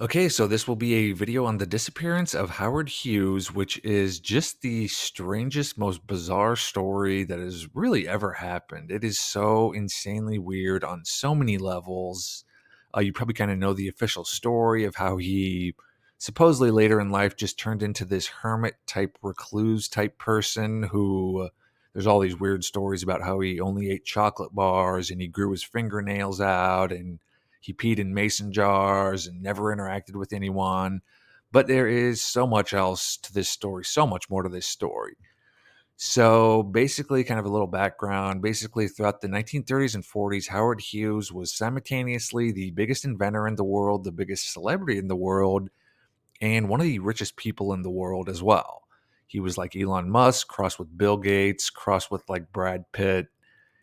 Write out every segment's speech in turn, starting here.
Okay, so this will be a video on the disappearance of Howard Hughes, which is just the strangest, most bizarre story that has really ever happened. It is so insanely weird on so many levels. You probably kind of know the official story of how he supposedly later in life just turned into this hermit type, recluse type person who there's all these weird stories about how he only ate chocolate bars and he grew his fingernails out and he peed in mason jars and never interacted with anyone. But there is so much else to this story, so much more to this story. So basically, kind of a little background. Basically, throughout the 1930s and 40s, Howard Hughes was simultaneously the biggest inventor in the world, the biggest celebrity in the world, and one of the richest people in the world as well. He was like Elon Musk, crossed with Bill Gates, crossed with like Brad Pitt.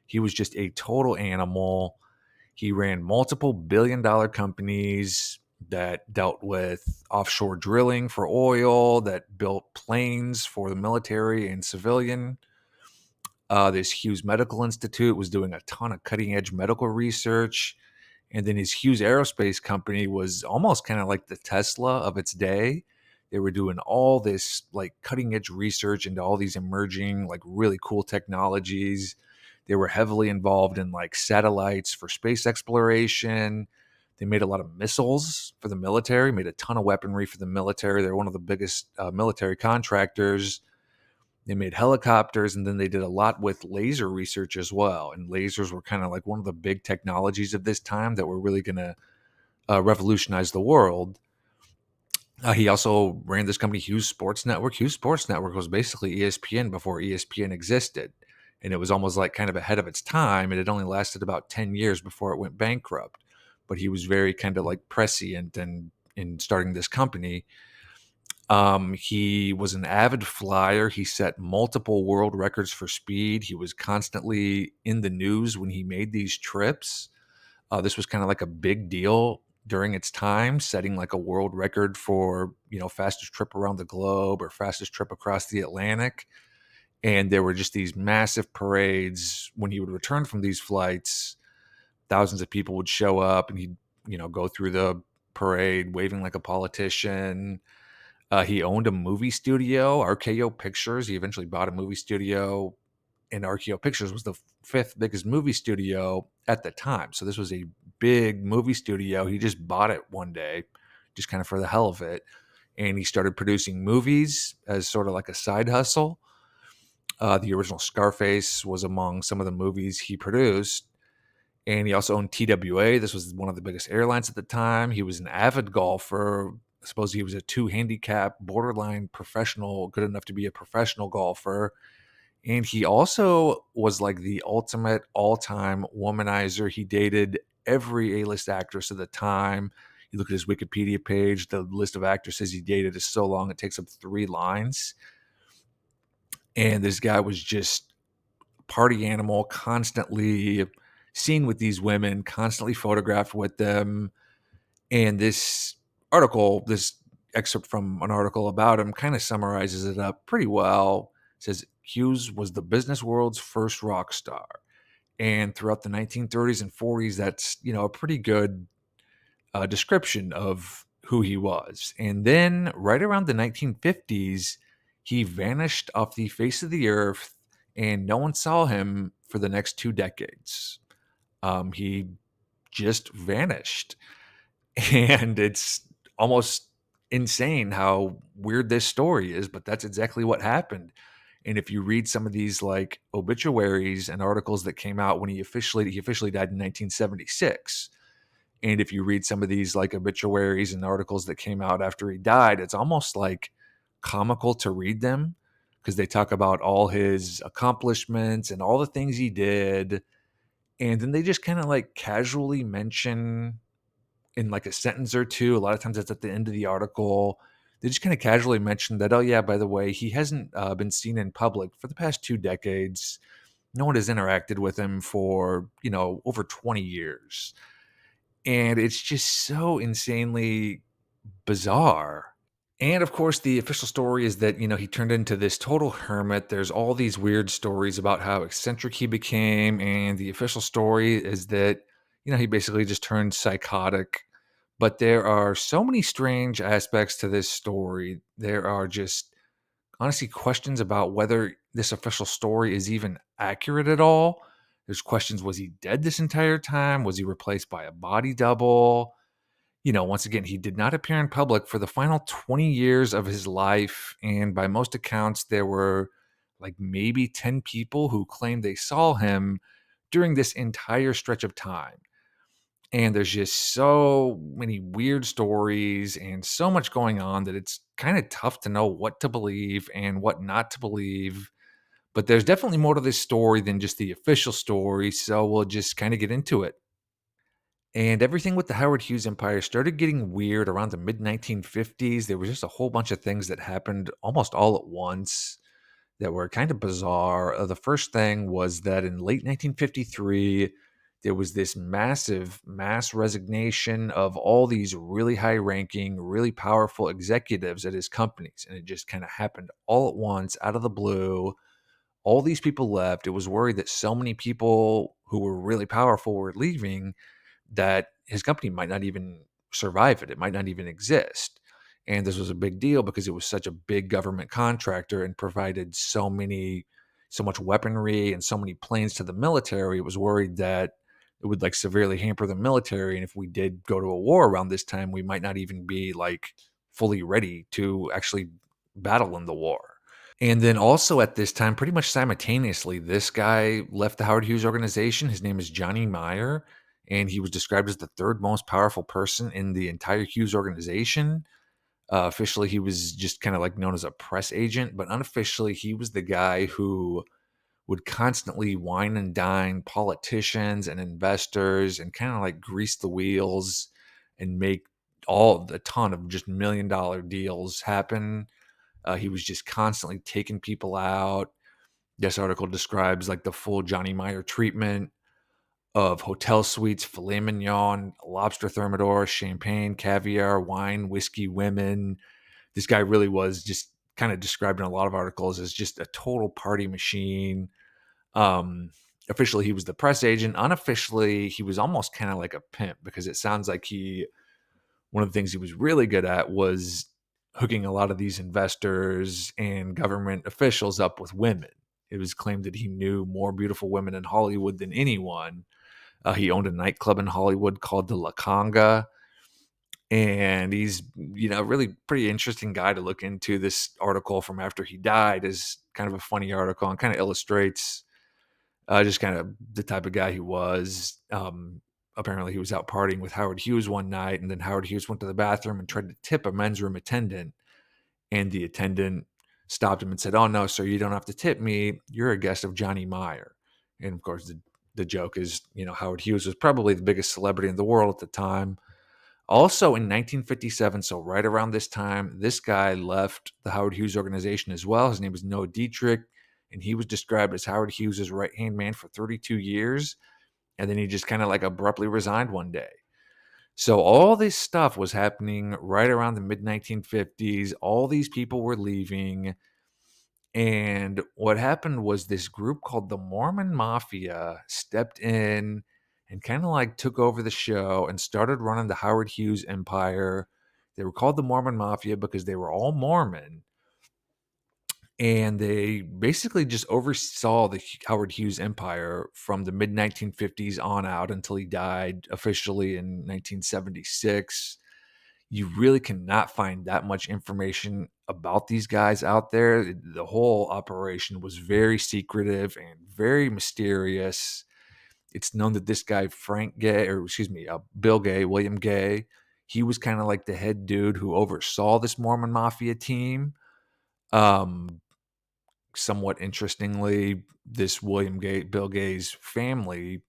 He was just a total animal. He ran multiple billion-dollar companies that dealt with offshore drilling for oil, that built planes for the military and civilian. This Hughes Medical Institute was doing a ton of cutting-edge medical research. And then his Hughes Aerospace Company was almost kind of like the Tesla of its day. They were doing all this like cutting edge research into all these emerging, like really cool technologies. They were heavily involved in like satellites for space exploration. They made a lot of missiles for the military, made a ton of weaponry for the military. They're one of the biggest military contractors. They made helicopters, and then they did a lot with laser research as well. And lasers were kind of like one of the big technologies of this time that were really going to revolutionize the world. He also ran this company, Hughes Sports Network. Hughes Sports Network was basically ESPN before ESPN existed. And it was almost like kind of ahead of its time. And it only lasted about 10 years before it went bankrupt. But he was very kind of like prescient and in starting this company. He was an avid flyer. He set multiple world records for speed. He was constantly in the news when he made these trips. This was kind of like a big deal during its time, setting like a world record for, fastest trip around the globe or fastest trip across the Atlantic. And there were just these massive parades when he would return from these flights. Thousands of people would show up and he'd, go through the parade waving like a politician. He owned a movie studio, RKO Pictures. He eventually bought a movie studio, and RKO Pictures was the fifth biggest movie studio at the time. So this was a big movie studio. He just bought it one day, just kind of for the hell of it. And he started producing movies as sort of like a side hustle. The original Scarface was among some of the movies he produced. And he also owned TWA. This was one of the biggest airlines at the time. He was an avid golfer. I suppose he was a two handicap, borderline professional, good enough to be a professional golfer. And he also was like the ultimate all time womanizer. He dated every A-list actress of the time. You look at his Wikipedia page, the list of actresses he dated is so long, it takes up 3 lines. And this guy was just party animal, constantly seen with these women, constantly photographed with them. And this excerpt from an article about him kind of summarizes it up pretty well. It says Hughes was the business world's first rock star. And throughout the 1930s and 40s, that's, a pretty good description of who he was. And then right around the 1950s, he vanished off the face of the earth and no one saw him for the next 2 decades. He just vanished. And it's almost insane how weird this story is, but that's exactly what happened. And if you read some of these like obituaries and articles that came out when he officially died in 1976. And if you read some of these like obituaries and articles that came out after he died, it's almost like comical to read them because they talk about all his accomplishments and all the things he did. And then they just kind of like casually mention in like a sentence or two. A lot of times that's at the end of the article. They just kind of casually mention that, oh, yeah, by the way, he hasn't been seen in public for the past 2 decades. No one has interacted with him for, over 20 years. And it's just so insanely bizarre. And of course, the official story is that, he turned into this total hermit. There's all these weird stories about how eccentric he became. And the official story is that, he basically just turned psychotic But there are so many strange aspects to this story. There are just honestly questions about whether this official story is even accurate at all. There's questions: was he dead this entire time? Was he replaced by a body double? Once again, he did not appear in public for the final 20 years of his life. And by most accounts, there were like maybe 10 people who claimed they saw him during this entire stretch of time. And there's just so many weird stories and so much going on that it's kind of tough to know what to believe and what not to believe. But there's definitely more to this story than just the official story. So we'll just kind of get into it. And everything with the Howard Hughes empire started getting weird around the mid 1950s. There was just a whole bunch of things that happened almost all at once that were kind of bizarre. The first thing was that in late 1953, there was this massive mass resignation of all these really high ranking, really powerful executives at his companies. And it just kind of happened all at once, out of the blue. All these people left. It was worried that so many people who were really powerful were leaving that his company might not even survive it. It might not even exist. And this was a big deal because it was such a big government contractor and provided so much weaponry and so many planes to the military. It was worried that it would like severely hamper the military. And if we did go to a war around this time, we might not even be like fully ready to actually battle in the war. And then also at this time, pretty much simultaneously, this guy left the Howard Hughes organization. His name is Johnny Meyer, and he was described as the third most powerful person in the entire Hughes organization. Officially, he was just kind of like known as a press agent, but unofficially, he was the guy who would constantly wine and dine politicians and investors and kind of like grease the wheels and make a ton of just $1 million deals happen. He was just constantly taking people out. This article describes like the full Johnny Meyer treatment of hotel suites, filet mignon, lobster thermidor, champagne, caviar, wine, whiskey, women. This guy really was just kind of described in a lot of articles as just a total party machine. Um, Officially, he was the press agent. Unofficially, he was almost kind of like a pimp because it sounds like one of the things he was really good at was hooking a lot of these investors and government officials up with women. It was claimed that he knew more beautiful women in Hollywood than anyone. He owned a nightclub in Hollywood called the La Conga, and he's really pretty interesting guy to look into. This article from after he died is kind of a funny article and kind of illustrates just kind of the type of guy he was. Apparently, he was out partying with Howard Hughes one night, and then Howard Hughes went to the bathroom and tried to tip a men's room attendant, and the attendant stopped him and said, "Oh no, sir, you don't have to tip me. You're a guest of Johnny Meyer." And of course, the joke is, Howard Hughes was probably the biggest celebrity in the world at the time. Also in 1957, so right around this time, this guy left the Howard Hughes organization as well. His name was Noah Dietrich, and he was described as Howard Hughes' right hand man for 32 years. And then he just kind of like abruptly resigned one day. So all this stuff was happening right around the mid 1950s. All these people were leaving. And what happened was this group called the Mormon Mafia stepped in and kind of like took over the show and started running the Howard Hughes empire. They were called the Mormon Mafia because they were all Mormon. And they basically just oversaw the Howard Hughes empire from the mid 1950s on out until he died officially in 1976. You really cannot find that much information about these guys out there. The whole operation was very secretive and very mysterious. It's known that this guy, Bill Gay, William Gay, he was kind of like the head dude who oversaw this Mormon Mafia team. Um, Somewhat interestingly, this Bill Gay's family,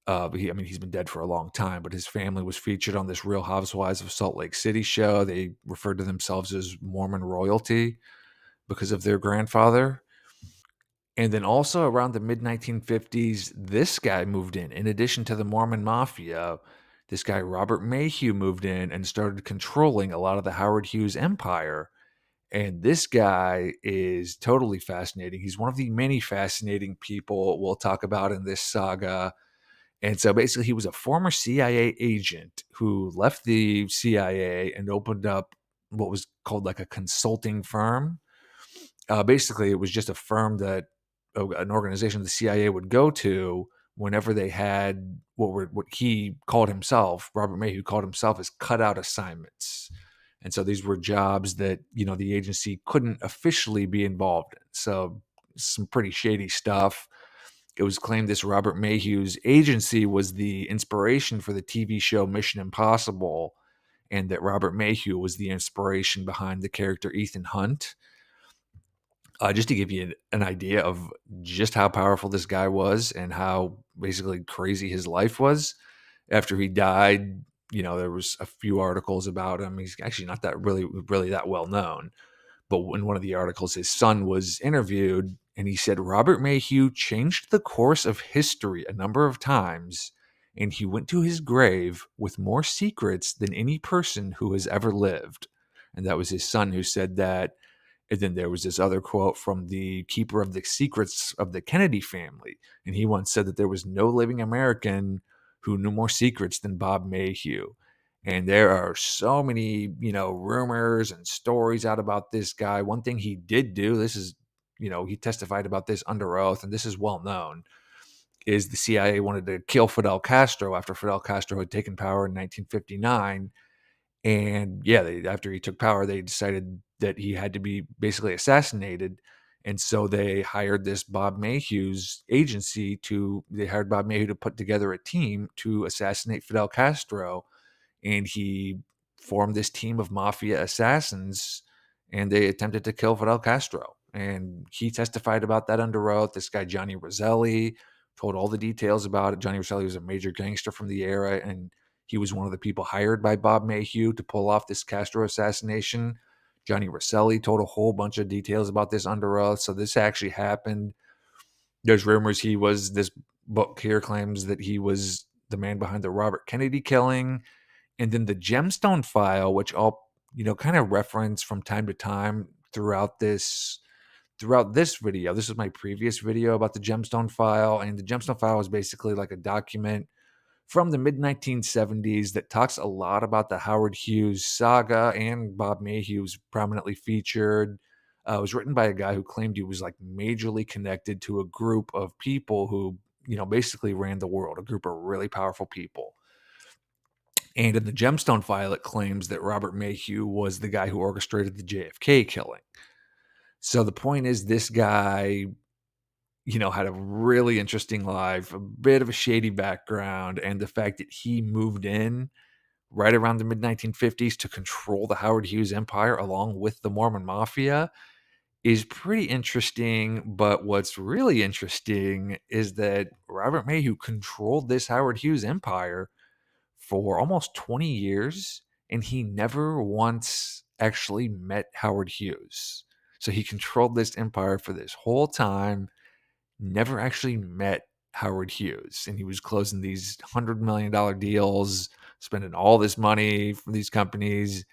he's been dead for a long time, but his family was featured on this Real Housewives of Salt Lake City show. They referred to themselves as Mormon royalty because of their grandfather. And then also around the mid 1950s, this guy moved in. In addition to the Mormon Mafia, this guy, Robert Mayhew, moved in and started controlling a lot of the Howard Hughes empire. And this guy is totally fascinating. He's one of the many fascinating people we'll talk about in this saga. And so basically, he was a former CIA agent who left the CIA and opened up what was called like a consulting firm. Basically, it was just a firm that an organization the CIA would go to whenever they had what he called himself, Robert Mayhew called himself, as cutout assignments. And so these were jobs that the agency couldn't officially be involved in. So some pretty shady stuff. It was claimed this Robert Mayhew's agency was the inspiration for the TV show Mission Impossible, and that Robert Mayhew was the inspiration behind the character Ethan Hunt. Just to give you an idea of just how powerful this guy was and how basically crazy his life was. After he died, there was a few articles about him. He's actually not that really that well known. But in one of the articles, his son was interviewed, and he said Robert Mayhew changed the course of history a number of times, and he went to his grave with more secrets than any person who has ever lived. And that was his son who said that. And then there was this other quote from the keeper of the secrets of the Kennedy family. And he once said that there was no living American who knew more secrets than Bob Mayhew. And there are so many, rumors and stories out about this guy. One thing he did do, this is, he testified about this under oath, and this is well known, is the CIA wanted to kill Fidel Castro after Fidel Castro had taken power in 1959. And yeah, after he took power, they decided that he had to be basically assassinated. And so they hired this Bob Mayhew's agency they hired Bob Mayhew to put together a team to assassinate Fidel Castro. And he formed this team of mafia assassins, and they attempted to kill Fidel Castro. And he testified about that under oath. This guy, Johnny Roselli, told all the details about it. Johnny Roselli was a major gangster from the era, and he was one of the people hired by Bob Mayhew to pull off this Castro assassination. Johnny Roselli told a whole bunch of details about this under oath. So this actually happened. There's rumors this book here claims that he was the man behind the Robert Kennedy killing. And then the gemstone file, which I'll, kind of reference from time to time throughout this video. This is my previous video about the gemstone file. And the gemstone file is basically like a document from the mid 1970s that talks a lot about the Howard Hughes saga, and Bob Mayhew's prominently featured. It was written by a guy who claimed he was like majorly connected to a group of people who, basically ran the world, a group of really powerful people. And in the gemstone file, it claims that Robert Mayhew was the guy who orchestrated the JFK killing. So the point is, this guy, had a really interesting life, a bit of a shady background, and the fact that he moved in right around the mid 1950s to control the Howard Hughes empire along with the Mormon Mafia is pretty interesting. But what's really interesting is that Robert Mayhew controlled this Howard Hughes empire for almost 20 years, and he never once actually met Howard Hughes. So he controlled this empire for this whole time, never actually met Howard Hughes. And he was closing these $100 million deals, spending all this money for these companies,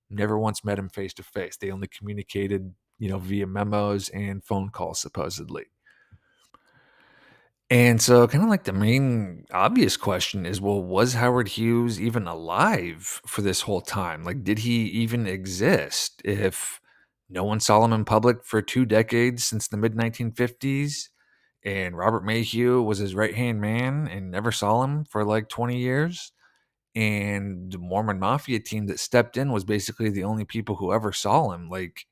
never once met him face to face. They only communicated, via memos and phone calls, supposedly. And so, kind of like the main obvious question is, well, was Howard Hughes even alive for this whole time? Like, did he even exist if no one saw him in public for 2 decades since the mid 1950s? And Robert Mayhew was his right hand man and never saw him for like 20 years. And the Mormon Mafia team that stepped in was basically the only people who ever saw him. Like,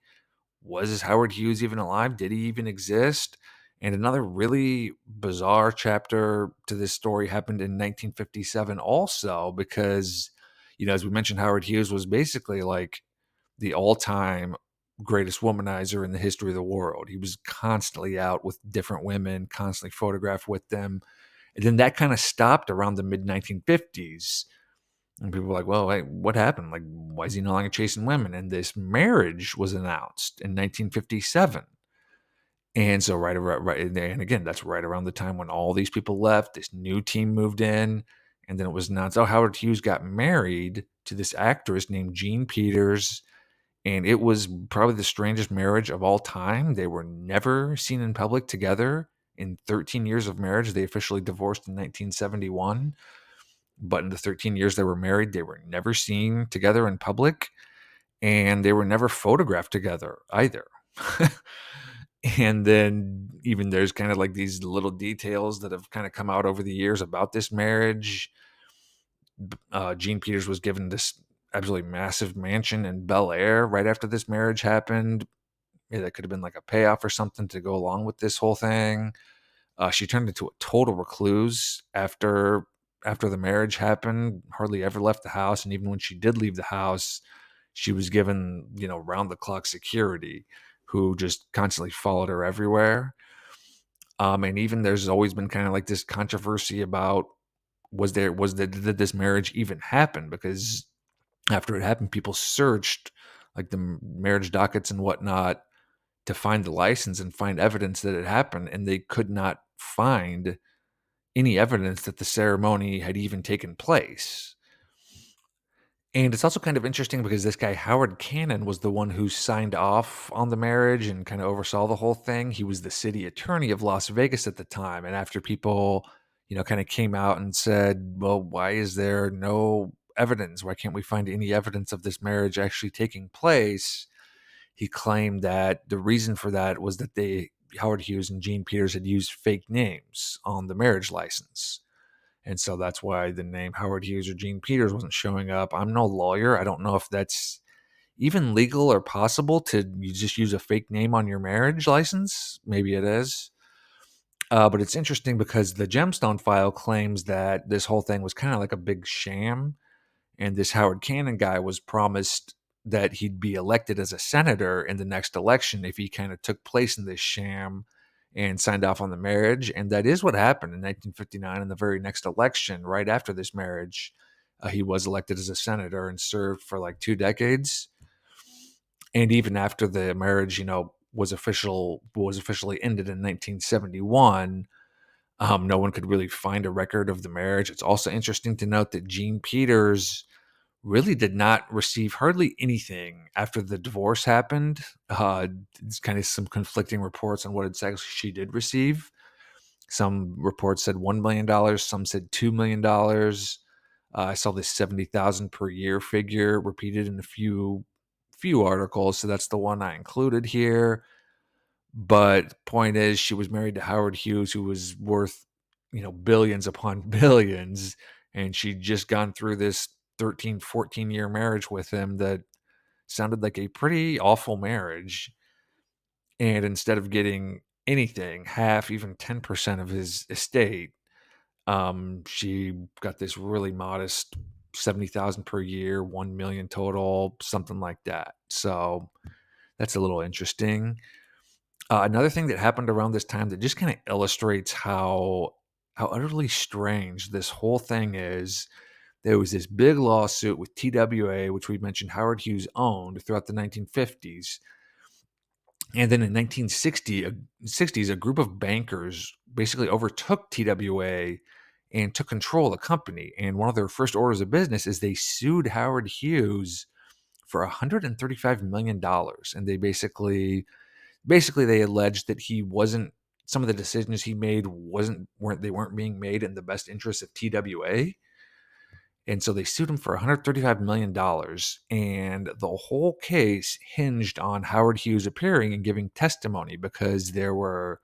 was Howard Hughes even alive? Did he even exist? And another really bizarre chapter to this story happened in 1957 also, because, as we mentioned, Howard Hughes was basically like the all-time greatest womanizer in the history of the world. He was constantly out with different women, constantly photographed with them. And then that kind of stopped around the mid 1950s. And people were like, well, hey, what happened? Like, why is he no longer chasing women? And this marriage was announced in 1957. And so right, and again, that's right around the time when all these people left, this new team moved in, and then it was announced, oh, Howard Hughes got married to this actress named Jean Peters, and it was probably the strangest marriage of all time. They were never seen in public together, In 13 years of marriage, they officially divorced in 1971. But in the 13 years they were married, they were never seen together in public, and they were never photographed together either. And then even there's kind of like these little details that have kind of come out over the years about this marriage. Gene Peters was given this absolutely massive mansion in Bel Air right after this marriage happened. Yeah, that could have been like a payoff or something to go along with this whole thing. She turned into a total recluse after the marriage happened. Hardly ever left the house, and even when she did leave the house, she was given round the clock security, who just constantly followed her everywhere. And even there's always been kind of like this controversy about did this marriage even happen? Because after it happened, people searched like the marriage dockets and whatnot to find the license and find evidence that it happened, and they could not find any evidence that the ceremony had even taken place. And it's also kind of interesting because this guy, Howard Cannon, was the one who signed off on the marriage and kind of oversaw the whole thing. He was the city attorney of Las Vegas at the time. And after people, kind of came out and said, well, why is there no evidence? Why can't we find any evidence of this marriage actually taking place? He claimed that the reason for that was that Howard Hughes and Gene Peters had used fake names on the marriage license. And so that's why the name Howard Hughes or Gene Peters wasn't showing up. I'm no lawyer. I don't know if that's even legal or possible to you just use a fake name on your marriage license. Maybe it is. But it's interesting because the Gemstone file claims that this whole thing was kind of like a big sham. And this Howard Cannon guy was promised that he'd be elected as a senator in the next election if he kind of took place in this sham and signed off on the marriage. And that is what happened in 1959 in the very next election. Right after this marriage, he was elected as a senator and served for like 2 decades. And even after the marriage, was officially ended in 1971, no one could really find a record of the marriage. It's also interesting to note that Gene Peters really did not receive hardly anything after the divorce happened. It's kind of some conflicting reports on what exactly she did receive. Some reports said $1 million, some said $2 million. I saw this 70,000 per year figure repeated in a few articles, so that's the one I included here. But point is, she was married to Howard Hughes, who was worth billions upon billions, and she'd just gone through this 13, 14-year marriage with him that sounded like a pretty awful marriage. And instead of getting anything, half, even 10% of his estate, she got this really modest 70,000 per year, 1 million total, something like that. So that's a little interesting. Another thing that happened around this time that just kind of illustrates how utterly strange this whole thing is. There was this big lawsuit with TWA, which we mentioned Howard Hughes owned throughout the 1950s. And then in 1960s, a group of bankers basically overtook TWA and took control of the company. And one of their first orders of business is they sued Howard Hughes for $135 million. And they basically they alleged that he wasn't some of the decisions he made weren't being made in the best interest of TWA. And so they sued him for $135 million. And the whole case hinged on Howard Hughes appearing and giving testimony because there were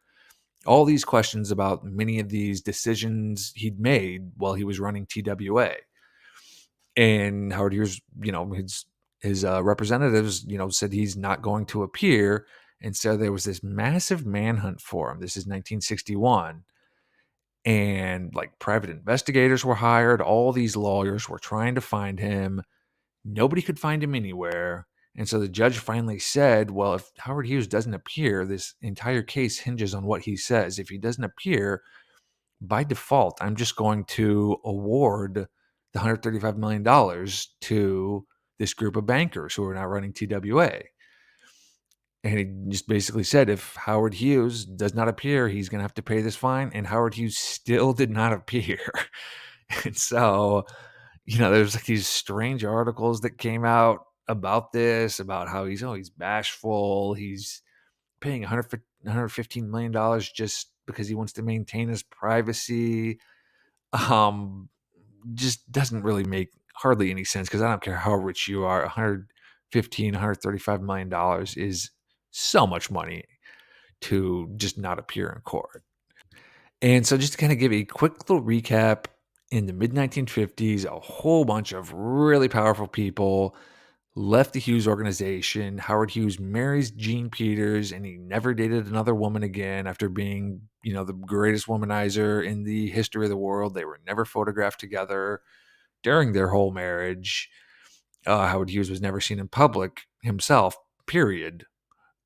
all these questions about many of these decisions he'd made while he was running TWA. And Howard Hughes, his representatives, said he's not going to appear. And so there was this massive manhunt for him. This is 1961. And like private investigators were hired. All these lawyers were trying to find him. Nobody could find him anywhere. And so the judge finally said, well, if Howard Hughes doesn't appear, this entire case hinges on what he says. If he doesn't appear, by default, I'm just going to award the $135 million to this group of bankers who are now running TWA. And he just basically said, if Howard Hughes does not appear, he's going to have to pay this fine. And Howard Hughes still did not appear. And so, there's like these strange articles that came out about this, about how he's bashful. He's paying $115 million just because he wants to maintain his privacy. Um, just doesn't really make hardly any sense because I don't care how rich you are, 115, $135 million is so much money to just not appear in court. And so just to kind of give a quick little recap, in the mid 1950s, a whole bunch of really powerful people left the Hughes organization. Howard Hughes marries Jean Peters, and he never dated another woman again after being, the greatest womanizer in the history of the world. They were never photographed together during their whole marriage. Howard Hughes was never seen in public himself, period,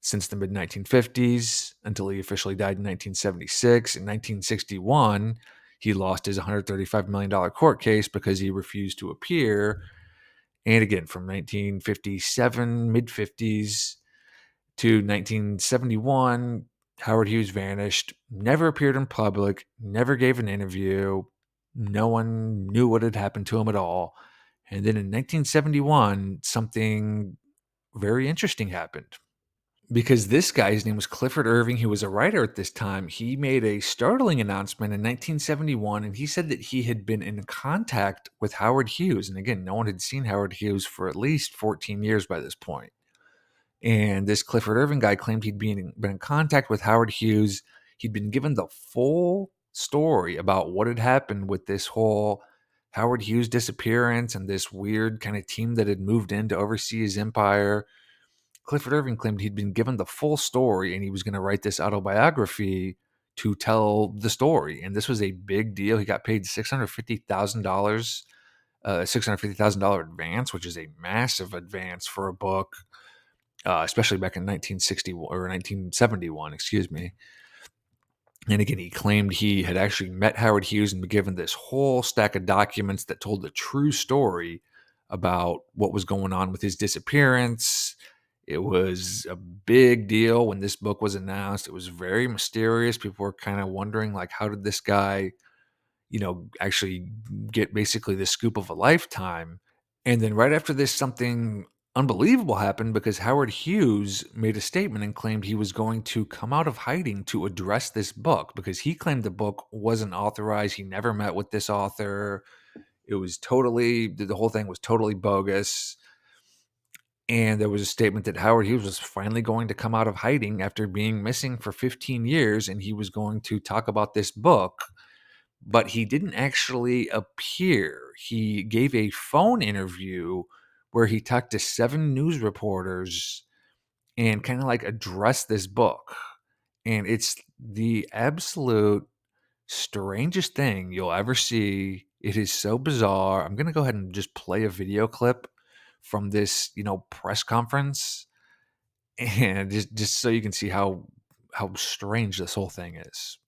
since the mid 1950s until he officially died in 1976. In 1961, he lost his $135 million court case because he refused to appear. And again, from 1957, mid 50s to 1971, Howard Hughes vanished, never appeared in public, never gave an interview. No one knew what had happened to him at all. And then in 1971, something very interesting happened because this guy, his name was Clifford Irving, who was a writer at this time. He made a startling announcement in 1971, and he said that he had been in contact with Howard Hughes. And again, no one had seen Howard Hughes for at least 14 years by this point. And this Clifford Irving guy claimed he'd been in contact with Howard Hughes. He'd been given the full story about what had happened with this whole Howard Hughes disappearance and this weird kind of team that had moved in to oversee his empire. Clifford Irving claimed he'd been given the full story and he was going to write this autobiography to tell the story. And this was a big deal. He got paid $650,000, $650,000 advance, which is a massive advance for a book, especially back in 1961 or 1971, excuse me. And again, he claimed he had actually met Howard Hughes and been given this whole stack of documents that told the true story about what was going on with his disappearance. It was a big deal when this book was announced. It was very mysterious. People were kind of wondering, like, how did this guy, actually get basically the scoop of a lifetime? And then right after this, something unbelievable happened because Howard Hughes made a statement and claimed he was going to come out of hiding to address this book because he claimed the book wasn't authorized. He never met with this author. It was the whole thing was totally bogus. And there was a statement that Howard Hughes was finally going to come out of hiding after being missing for 15 years, and he was going to talk about this book, but he didn't actually appear. He gave a phone interview where he talked to 7 news reporters and kind of like addressed this book. And it's the absolute strangest thing you'll ever see. It is so bizarre. I'm going to go ahead and just play a video clip from this, press conference, and just so you can see how strange this whole thing is.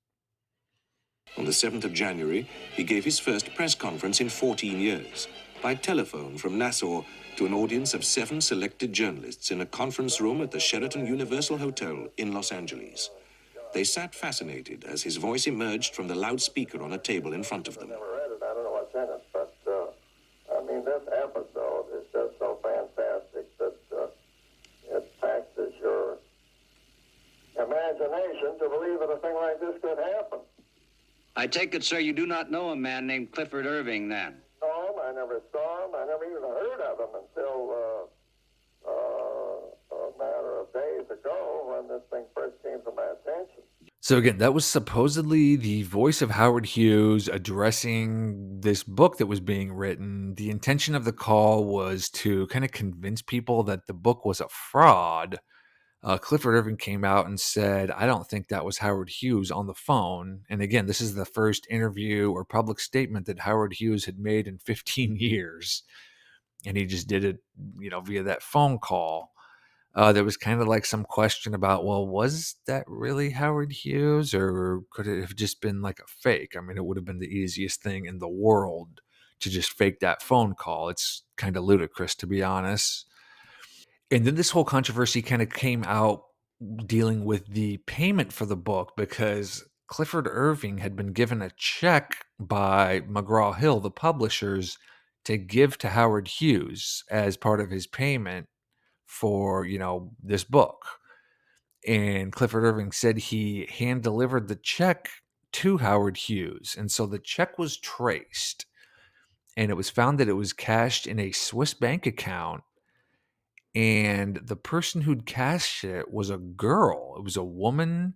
On the 7th of January, he gave his first press conference in 14 years, by telephone from Nassau to an audience of 7 selected journalists in a conference room at the Sheraton Universal Hotel in Los Angeles. They sat fascinated as his voice emerged from the loudspeaker on a table in front of them. I never read it. I don't know what's in it, but this episode is just so fantastic that it taxes your imagination to believe that a thing like this could happen. I take it, sir, you do not know a man named Clifford Irving, then? Saw him. I never saw him. I never even heard of him until a matter of days ago when this thing first came to my attention. So again, that was supposedly the voice of Howard Hughes addressing this book that was being written. The intention of the call was to kind of convince people that the book was a fraud. Clifford Irving came out and said, I don't think that was Howard Hughes on the phone. And again, this is the first interview or public statement that Howard Hughes had made in 15 years. And he just did it, via that phone call. There was kind of like some question about, well, was that really Howard Hughes or could it have just been like a fake? I mean, it would have been the easiest thing in the world to just fake that phone call. It's kind of ludicrous, to be honest. And then this whole controversy kind of came out dealing with the payment for the book because Clifford Irving had been given a check by McGraw-Hill, the publishers, to give to Howard Hughes as part of his payment for, this book. And Clifford Irving said he hand delivered the check to Howard Hughes. And so the check was traced, and it was found that it was cashed in a Swiss bank account. And the person who'd cashed it was a girl. It was a woman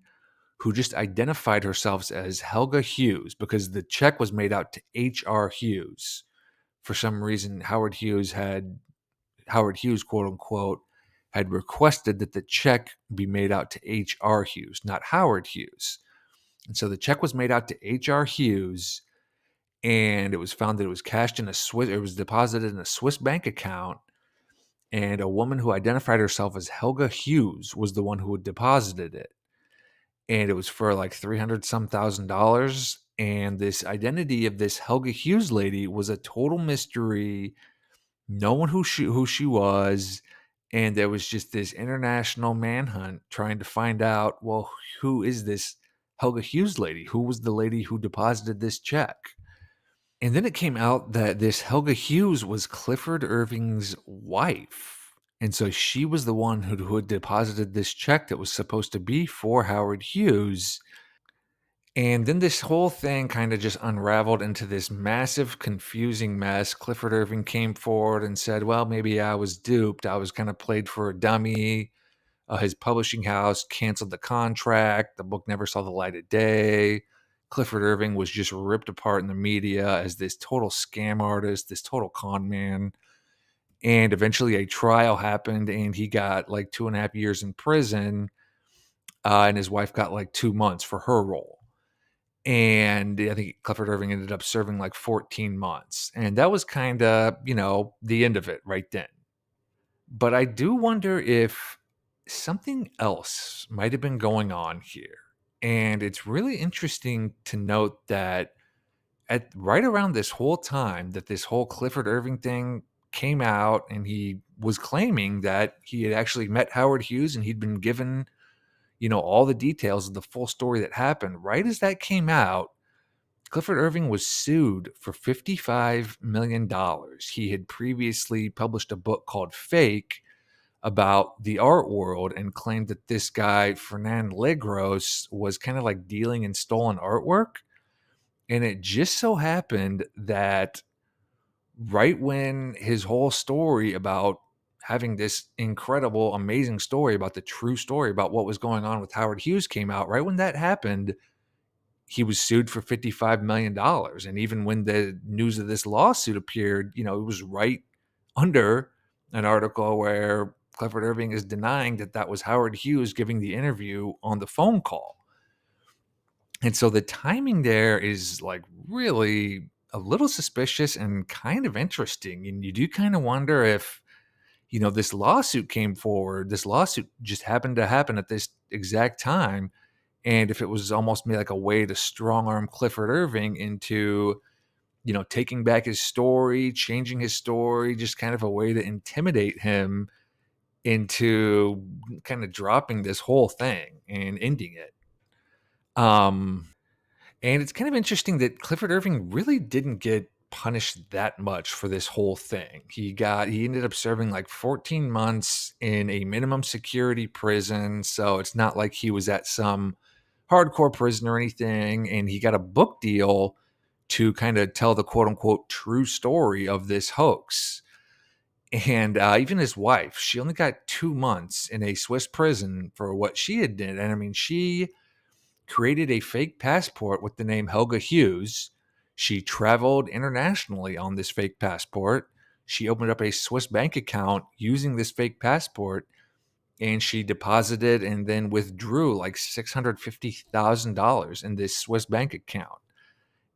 who just identified herself as Helga Hughes because the check was made out to H.R. Hughes. For some reason, Howard Hughes, quote unquote, had requested that the check be made out to H.R. Hughes, not Howard Hughes. And so the check was made out to H.R. Hughes, and it was found that it was cashed in it was deposited in a Swiss bank account. And a woman who identified herself as Helga Hughes was the one who had deposited it. And it was for like 300 some $1,000. And this identity of this Helga Hughes lady was a total mystery. No one who she was, and there was just this international manhunt trying to find out, well, who is this Helga Hughes lady? Who was the lady who deposited this check? And then it came out that this Helga Hughes was Clifford Irving's wife. And so she was the one who had deposited this check that was supposed to be for Howard Hughes. And then this whole thing kind of just unraveled into this massive, confusing mess. Clifford Irving came forward and said, well, maybe I was duped. I was kind of played for a dummy. His publishing house canceled the contract. The book never saw the light of day. Clifford Irving was just ripped apart in the media as this total scam artist, this total con man. And eventually a trial happened, and he got like 2.5 years in prison. And his wife got like 2 months for her role. And I think Clifford Irving ended up serving like 14 months. And that was kind of, the end of it right then. But I do wonder if something else might have been going on here. And it's really interesting to note that at right around this whole time that this whole Clifford Irving thing came out, and he was claiming that he had actually met Howard Hughes and he'd been given, all the details of the full story that happened. Right as that came out, Clifford Irving was sued for $55 million. He had previously published a book called Fake about the art world and claimed that this guy, Fernand Legros, was kind of like dealing in stolen artwork. And it just so happened that right when his whole story about having this incredible, amazing story about the true story about what was going on with Howard Hughes came out, right when that happened, he was sued for $55 million. And even when the news of this lawsuit appeared, it was right under an article where Clifford Irving is denying that that was Howard Hughes giving the interview on the phone call. And so the timing there is like really a little suspicious and kind of interesting. And you do kind of wonder if, this lawsuit came forward, this lawsuit just happened to happen at this exact time. And if it was almost maybe like a way to strong arm Clifford Irving into, taking back his story, changing his story, just kind of a way to intimidate him into kind of dropping this whole thing and ending it. Um, And it's kind of interesting that Clifford Irving really didn't get punished that much for this whole thing. He ended up serving like 14 months in a minimum security prison. So it's not like he was at some hardcore prison or anything. And he got a book deal to kind of tell the quote unquote true story of this hoax. And even his wife, she only got 2 months in a Swiss prison for what she had did. And I mean, she created a fake passport with the name Helga Hughes. She traveled internationally on this fake passport. She opened up a Swiss bank account using this fake passport, and she deposited and then withdrew like $650,000 in this Swiss bank account.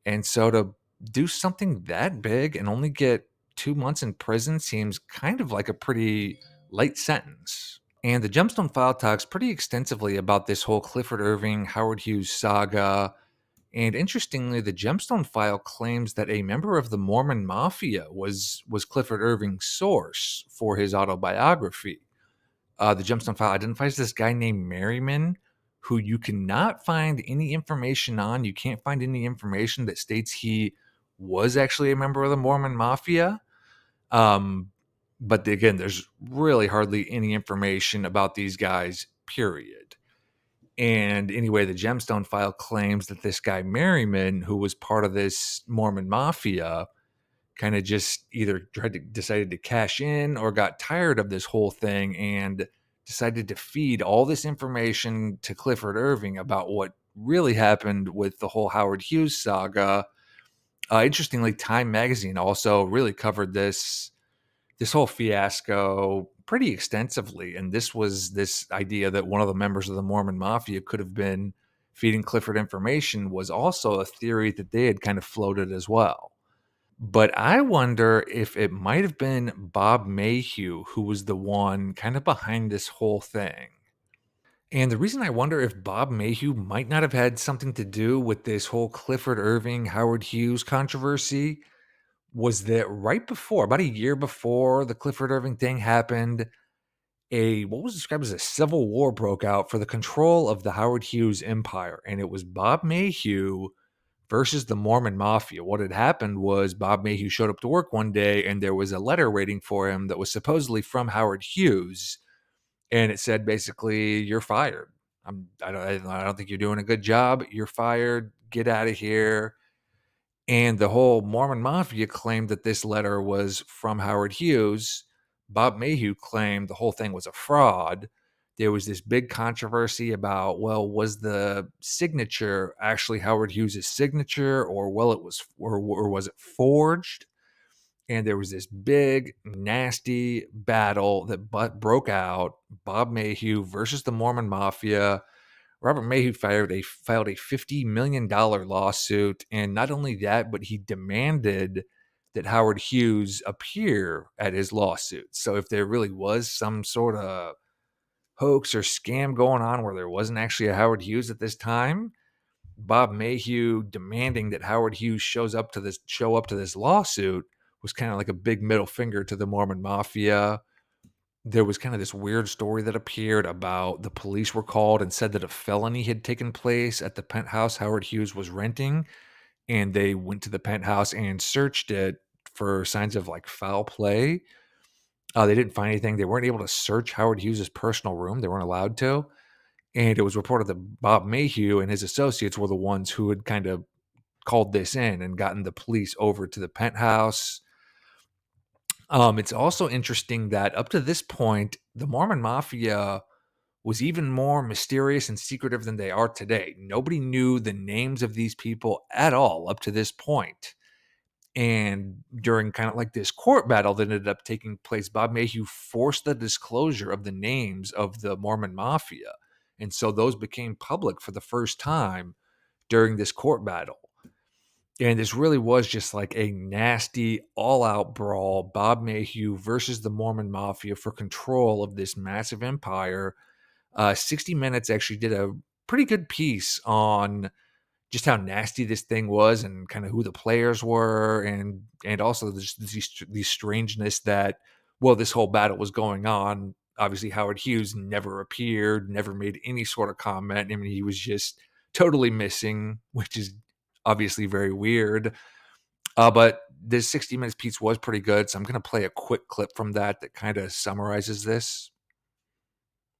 And so to do something that big and only get 2 months in prison seems kind of like a pretty light sentence. And the Gemstone File talks pretty extensively about this whole Clifford Irving, Howard Hughes saga. And interestingly, the Gemstone File claims that a member of the Mormon Mafia was Clifford Irving's source for his autobiography. The Gemstone File identifies this guy named Merriman, who you cannot find any information on. You can't find any information that states he was actually a member of the Mormon Mafia. But again, there's really hardly any information about these guys, period. And anyway, the Gemstone file claims that this guy Merriman, who was part of this Mormon mafia, kind of just either decided to cash in or got tired of this whole thing and decided to feed all this information to Clifford Irving about what really happened with the whole Howard Hughes saga. Interestingly, Time magazine also really covered this whole fiasco pretty extensively, and this was this idea that one of the members of the Mormon mafia could have been feeding Clifford information was also a theory that they had kind of floated as well. But I wonder if it might have been Bob Mayhew who was the one kind of behind this whole thing. And the reason I wonder if Bob Mayhew might not have had something to do with this whole Clifford Irving, Howard Hughes controversy was that right before, about a year before the Clifford Irving thing happened, a what was described as a civil war broke out for the control of the Howard Hughes empire. And it was Bob Mayhew versus the Mormon Mafia. What had happened was Bob Mayhew showed up to work one day and there was a letter waiting for him that was supposedly from Howard Hughes. And it said basically, you're fired. I don't think you're doing a good job. You're fired. Get out of here. And the whole Mormon Mafia claimed that this letter was from Howard Hughes. Bob Mayhew claimed the whole thing was a fraud. There was this big controversy about, well, was the signature actually Howard Hughes' signature, or well, it was, or was it forged? And there was this big, nasty battle that broke out. Bob Mayhew versus the Mormon Mafia. Robert Mayhew filed a $50 million lawsuit. And not only that, but he demanded that Howard Hughes appear at his lawsuit. So if there really was some sort of hoax or scam going on where there wasn't actually a Howard Hughes at this time, Bob Mayhew demanding that Howard Hughes show up to this lawsuit was kind of like a big middle finger to the Mormon Mafia. There was kind of this weird story that appeared about the police were called and said that a felony had taken place at the penthouse Howard Hughes was renting, and they went to the penthouse and searched it for signs of like foul play. They didn't find anything. They weren't able to search Howard Hughes's personal room. They weren't allowed to. And it was reported that Bob Mayhew and his associates were the ones who had kind of called this in and gotten the police over to the penthouse. It's also interesting that up to this point, the Mormon Mafia was even more mysterious and secretive than they are today. Nobody knew the names of these people at all up to this point. And during kind of like this court battle that ended up taking place, Bob Mayhew forced the disclosure of the names of the Mormon Mafia. And so those became public for the first time during this court battle. And this really was just like a nasty, all out brawl. Bob Mayhew versus the Mormon Mafia for control of this massive empire. 60 Minutes actually did a pretty good piece on just how nasty this thing was and kind of who the players were, and also these strangeness that, well, this whole battle was going on. Obviously, Howard Hughes never appeared, never made any sort of comment. I mean, he was just totally missing, which is obviously very weird. But this 60 Minutes piece was pretty good, so I'm going to play a quick clip from that kind of summarizes this.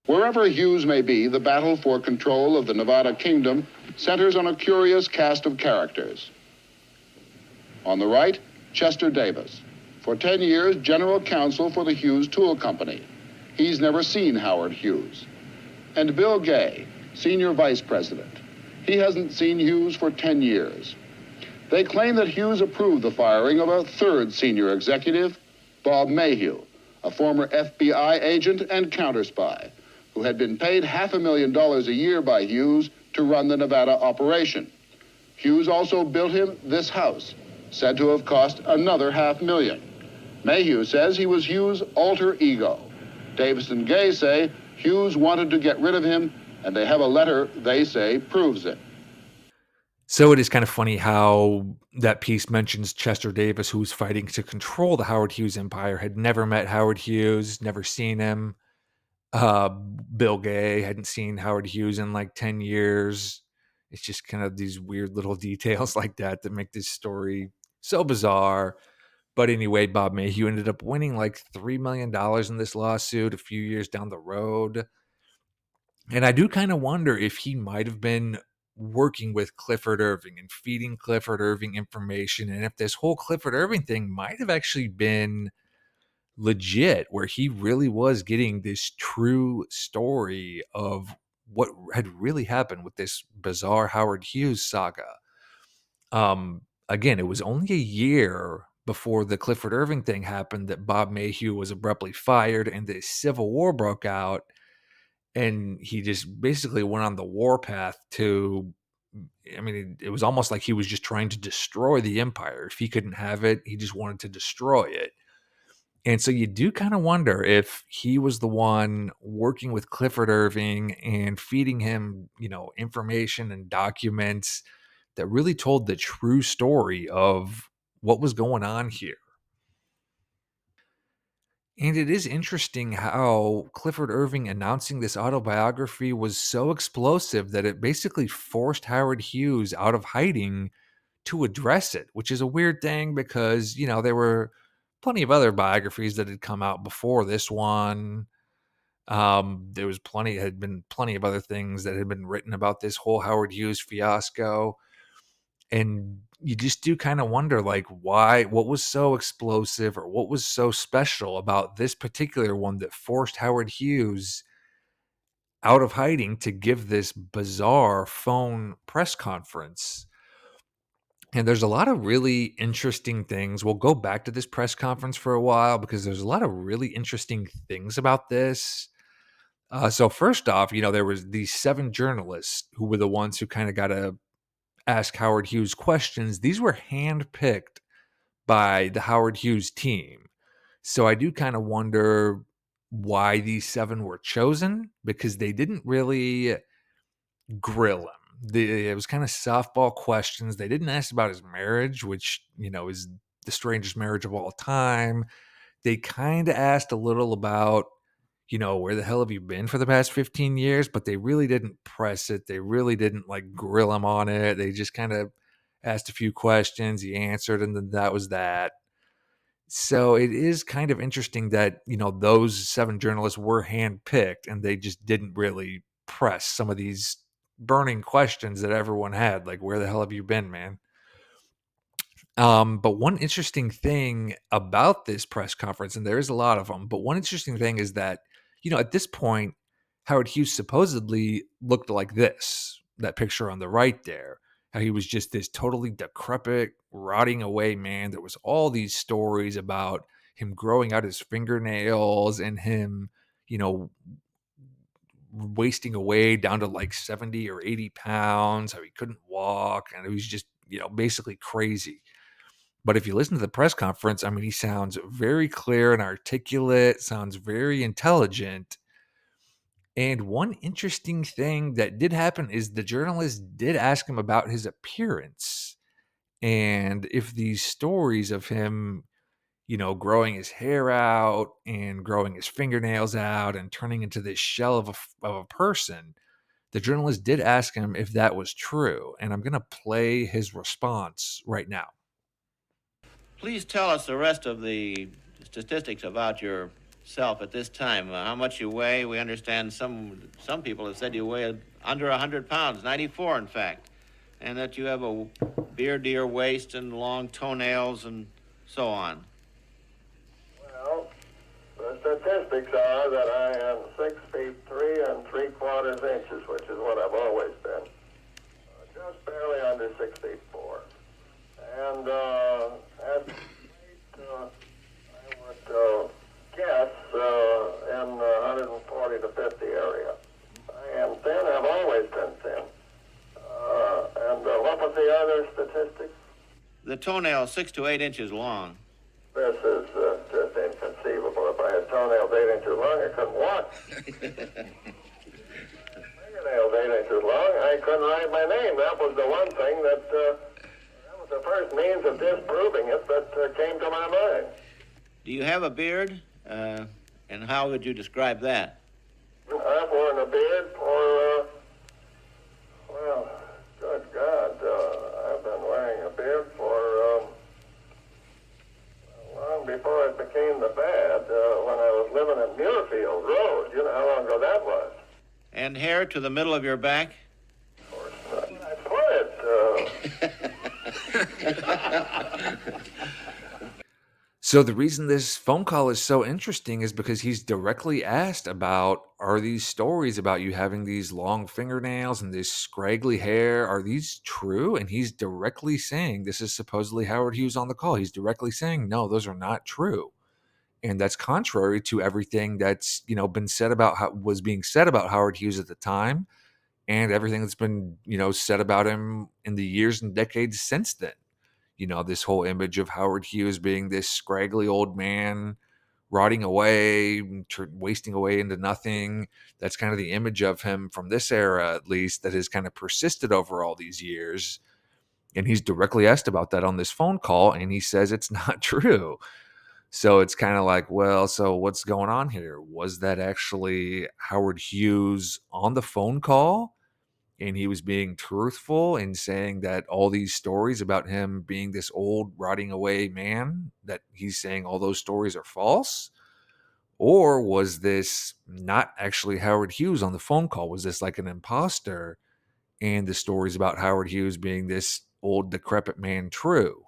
Wherever Hughes may be, the battle for control of the Nevada kingdom centers on a curious cast of characters. On the right, Chester Davis, for 10 years general counsel for the Hughes Tool Company. He's never seen Howard Hughes. And Bill Gay, senior vice president. He hasn't seen Hughes for 10 years. They claim that Hughes approved the firing of a third senior executive, Bob Mayhew, a former FBI agent and counterspy, who had been paid $500,000 a year by Hughes to run the Nevada operation. Hughes also built him this house, said to have cost another $500,000. Mayhew says he was Hughes' alter ego. Davis and Gay say Hughes wanted to get rid of him, and they have a letter they say proves it. So it is kind of funny how that piece mentions Chester Davis, who was fighting to control the Howard Hughes empire, had never met Howard Hughes, never seen him. Bill Gay hadn't seen Howard Hughes in like 10 years. It's just kind of these weird little details like that that make this story so bizarre. But anyway, Bob Mayhew ended up winning like $3 million in this lawsuit a few years down the road. And I do kind of wonder if he might have been working with Clifford Irving and feeding Clifford Irving information, and if this whole Clifford Irving thing might have actually been legit, where he really was getting this true story of what had really happened with this bizarre Howard Hughes saga. Again, it was only a year before the Clifford Irving thing happened that Bob Mayhew was abruptly fired and the Civil War broke out. And he just basically went on the war path to, I mean, it was almost like he was just trying to destroy the empire. If he couldn't have it, he just wanted to destroy it. And so you do kind of wonder if he was the one working with Clifford Irving and feeding him, information and documents that really told the true story of what was going on here. And it is interesting how Clifford Irving announcing this autobiography was so explosive that it basically forced Howard Hughes out of hiding to address it, which is a weird thing because, there were plenty of other biographies that had come out before this one. There was had been plenty of other things that had been written about this whole Howard Hughes fiasco. And you just do kind of wonder, like, what was so explosive or what was so special about this particular one that forced Howard Hughes out of hiding to give this bizarre phone press conference. And there's a lot of really interesting things. We'll go back to this press conference for a while because there's a lot of really interesting things about this. So first off, there was these 7 journalists who were the ones who kind of got to ask Howard Hughes questions. These were handpicked by the Howard Hughes team. So I do kind of wonder why these 7 were chosen, because they didn't really grill him. It was kind of softball questions. They didn't ask about his marriage, which, is the strangest marriage of all time. They kind of asked a little about, where the hell have you been for the past 15 years? But they really didn't press it. They really didn't like grill him on it. They just kind of asked a few questions. He answered, and then that was that. So it is kind of interesting that, those 7 journalists were handpicked and they just didn't really press some of these burning questions that everyone had. Like, where the hell have you been, man? But one interesting thing about this press conference, and there is a lot of them, but one interesting thing is that, at this point, Howard Hughes supposedly looked like this, that picture on the right there, how he was just this totally decrepit, rotting away man. There was all these stories about him growing out his fingernails and him, you know, wasting away down to like 70 or 80 pounds, how he couldn't walk, and he was just, basically crazy. But if you listen to the press conference, I mean, he sounds very clear and articulate, sounds very intelligent. And one interesting thing that did happen is the journalist did ask him about his appearance and if these stories of him, growing his hair out and growing his fingernails out and turning into this shell of a person, the journalist did ask him if that was true. And I'm going to play his response right now. Please tell us the rest of the statistics about yourself at this time. How much you weigh? We understand some people have said you weigh under 100 pounds, 94 in fact, and that you have a beard to your waist and long toenails and so on. Well, the statistics are that I am 6 feet 3 3/4 inches, which is what I've always been. Just barely under 6 feet 4. And at I would guess in the 140 to 50 area. I am thin. I've always been thin. And what was the other statistics? The toenail 6 to 8 inches long. This is just inconceivable. If I had toenails 8 inches long, I couldn't walk. Fingernails 8 inches long, I couldn't write my name. That was the one thing that was the first means of disproving it that came to my mind. Do you have a beard? And how would you describe that? I've worn a beard for, well, good God, I've been wearing a beard for long before it became the fad, when I was living in Muirfield Road. You know how long ago that was. And hair to the middle of your back? I put it. So the reason this phone call is so interesting is because he's directly asked about, are these stories about you having these long fingernails and this scraggly hair, are these true? And he's directly saying, this is supposedly Howard Hughes on the call. He's directly saying, no, those are not true. And that's contrary to everything that's, been said about how was being said about Howard Hughes at the time, and everything that's been, said about him in the years and decades since then. This whole image of Howard Hughes being this scraggly old man, rotting away, wasting away into nothing. That's kind of the image of him from this era, at least, that has kind of persisted over all these years. And he's directly asked about that on this phone call, and he says it's not true. So it's kind of like, well, so what's going on here? Was that actually Howard Hughes on the phone call? And he was being truthful in saying that all these stories about him being this old rotting away man, that he's saying all those stories are false? Or was this not actually Howard Hughes on the phone call? Was this like an imposter, and the stories about Howard Hughes being this old decrepit man true?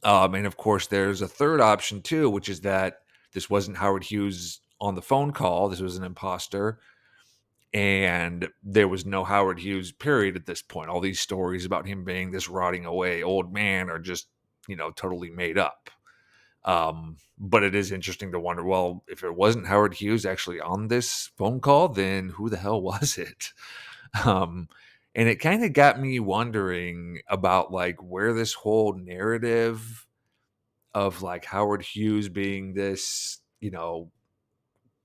And of course there's a third option too, which is that this wasn't Howard Hughes on the phone call, this was an imposter, and there was no Howard Hughes period at this point. All these stories about him being this rotting away old man are just, totally made up. But it is interesting to wonder, well, if it wasn't Howard Hughes actually on this phone call, then who the hell was it? Um, and it kind of got me wondering about like where this whole narrative of like Howard Hughes being this,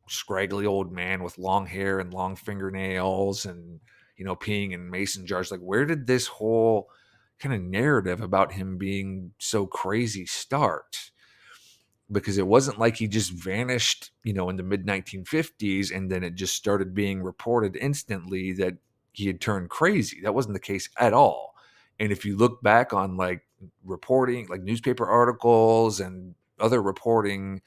scraggly old man with long hair and long fingernails and peeing in mason jars, like where did this whole kind of narrative about him being so crazy start? Because it wasn't like he just vanished in the mid 1950s and then it just started being reported instantly that he had turned crazy. That wasn't the case at all. And if you look back on like reporting, like newspaper articles and other reporting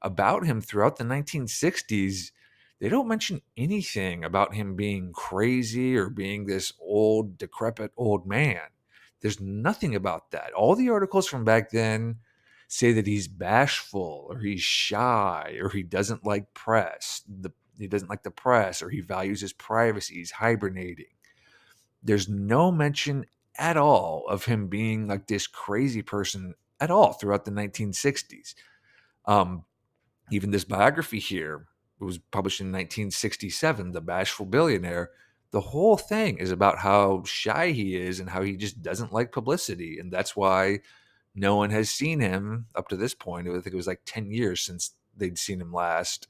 about him throughout the 1960s, they don't mention anything about him being crazy or being this old, decrepit old man. There's nothing about that. All the articles from back then say that he's bashful or he's shy or he doesn't like he doesn't like the press, or he values his privacy, he's hibernating. There's no mention at all of him being like this crazy person at all throughout the 1960s. Um, Even this biography here, it was published in 1967, The Bashful Billionaire. The whole thing is about how shy he is and how he just doesn't like publicity. And that's why no one has seen him up to this point. I think it was like 10 years since they'd seen him last.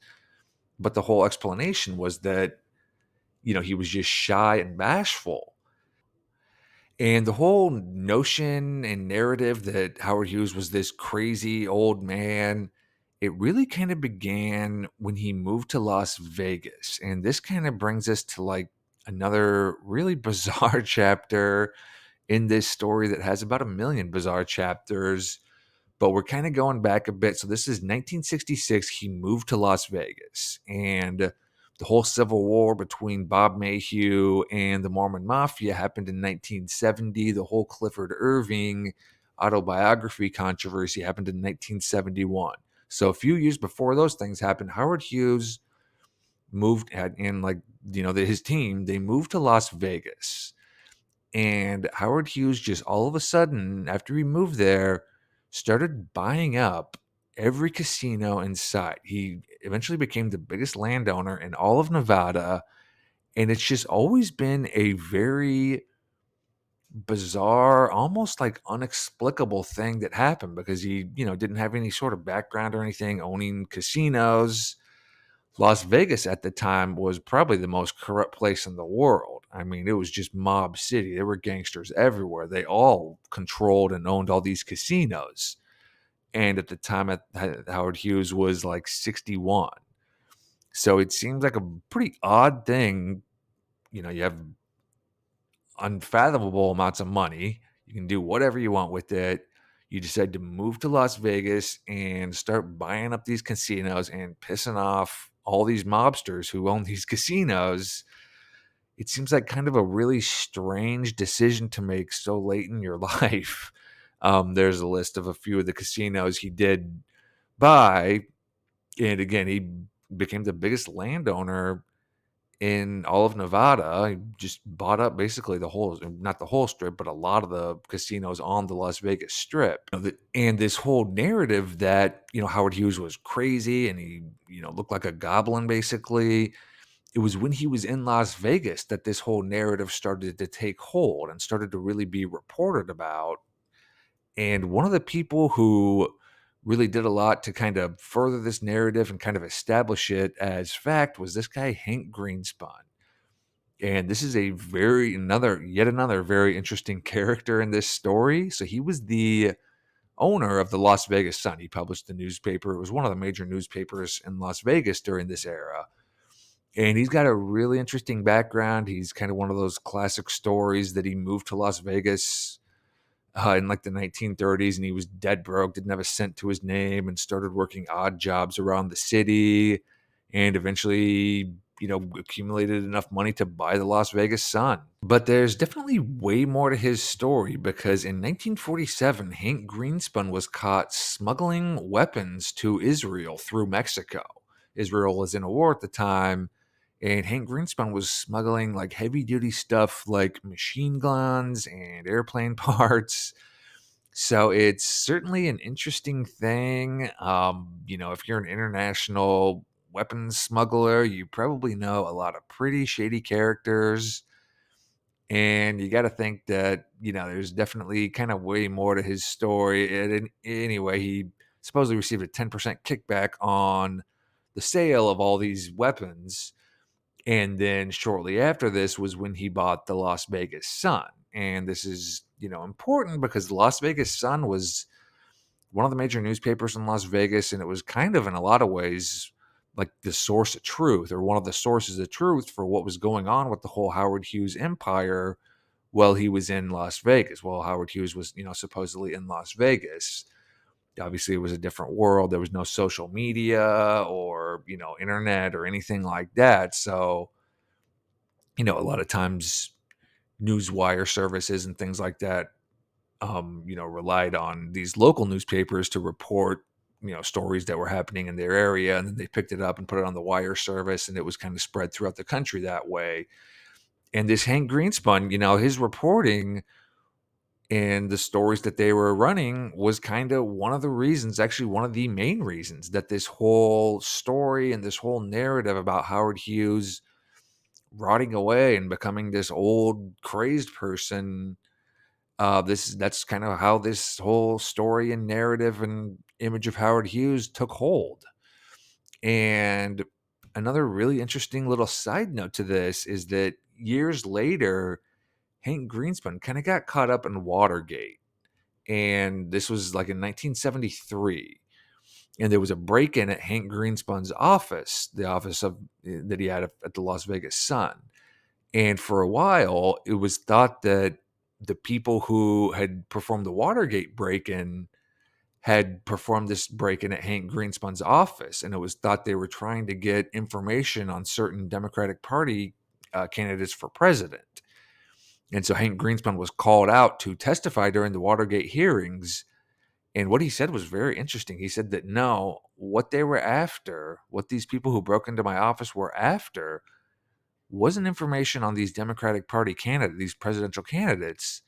But the whole explanation was that, he was just shy and bashful. And the whole notion and narrative that Howard Hughes was this crazy old man, it really kind of began when he moved to Las Vegas. And this kind of brings us to like another really bizarre chapter in this story that has about a million bizarre chapters, but we're kind of going back a bit. So this is 1966. He moved to Las Vegas, and the whole civil war between Bob Mayhew and the Mormon Mafia happened in 1970. The whole Clifford Irving autobiography controversy happened in 1971. So a few years before those things happened, Howard Hughes and like, his team, they moved to Las Vegas. And Howard Hughes just all of a sudden, after he moved there, started buying up every casino in sight. He eventually became the biggest landowner in all of Nevada. And it's just always been a very bizarre, almost like unexplicable thing that happened because he, didn't have any sort of background or anything owning casinos. Las Vegas at the time was probably the most corrupt place in the world. I mean, it was just mob city. There were gangsters everywhere. They all controlled and owned all these casinos. And at the time, Howard Hughes was like 61. So it seems like a pretty odd thing. You have unfathomable amounts of money. You can do whatever you want with it. you decide to move to Las Vegas and start buying up these casinos and pissing off all these mobsters who own these casinos. It seems like kind of a really strange decision to make so late in your life. There's a list of a few of the casinos he did buy. And again, he became the biggest landowner in all of Nevada. He just bought up basically the whole, not the whole strip, but a lot of the casinos on the Las Vegas Strip. And this whole narrative that, Howard Hughes was crazy and he, looked like a goblin basically. It was when he was in Las Vegas that this whole narrative started to take hold and started to really be reported about. And one of the people who really did a lot to kind of further this narrative and kind of establish it as fact was this guy, Hank Greenspun. And this is yet another very interesting character in this story. So he was the owner of the Las Vegas Sun. He published the newspaper. It was one of the major newspapers in Las Vegas during this era. And he's got a really interesting background. He's kind of one of those classic stories that he moved to Las Vegas in like the 1930s, and he was dead broke, didn't have a cent to his name, and started working odd jobs around the city, and eventually, accumulated enough money to buy the Las Vegas Sun. But there's definitely way more to his story, because in 1947, Hank Greenspun was caught smuggling weapons to Israel through Mexico. Israel was in a war at the time, and Hank Greenspun was smuggling like heavy duty stuff like machine guns and airplane parts. So it's certainly an interesting thing. If you're an international weapons smuggler, you probably know a lot of pretty shady characters. And you got to think that, there's definitely kind of way more to his story. And anyway, he supposedly received a 10% kickback on the sale of all these weapons. And then shortly after this was when he bought the Las Vegas Sun. And this is, important because the Las Vegas Sun was one of the major newspapers in Las Vegas. And it was kind of, in a lot of ways, like the source of truth, or one of the sources of truth for what was going on with the whole Howard Hughes empire while he was in Las Vegas. Well, Howard Hughes was, supposedly in Las Vegas. Obviously, it was a different world. There was no social media or, internet or anything like that. So, a lot of times news wire services and things like that, relied on these local newspapers to report, stories that were happening in their area. And then they picked it up and put it on the wire service, and it was kind of spread throughout the country that way. And this Hank Greenspun, his reporting and the stories that they were running was kind of one of the reasons, actually one of the main reasons, that this whole story and this whole narrative about Howard Hughes rotting away and becoming this old crazed person, that's kind of how this whole story and narrative and image of Howard Hughes took hold. And another really interesting little side note to this is that years later, Hank Greenspun kind of got caught up in Watergate. And this was like in 1973. And there was a break-in at Hank Greenspun's office, the office of that he had at the Las Vegas Sun. And for a while, it was thought that the people who had performed the Watergate break-in had performed this break-in at Hank Greenspun's office. And it was thought they were trying to get information on certain Democratic Party candidates for president. And so Hank Greenspun was called out to testify during the Watergate hearings. And what he said was very interesting. He said that no, what they were after, what these people who broke into my office were after, wasn't information on these Democratic Party candidates, these presidential candidates.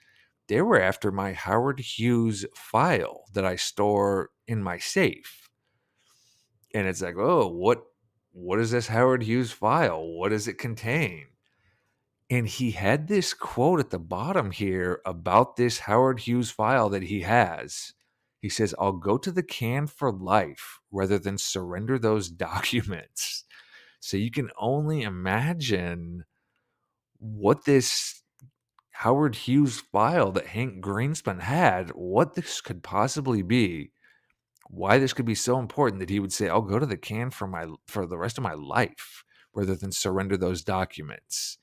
They were after my Howard Hughes file that I store in my safe. And it's like, oh, what is this Howard Hughes file? What does it contain? And he had this quote at the bottom here about this Howard Hughes file that he has. He says, I'll go to the can for life rather than surrender those documents. So you can only imagine what this Howard Hughes file that Hank Greenspun had, what this could possibly be, why this could be so important that he would say, I'll go to the can for the rest of my life rather than surrender those documents.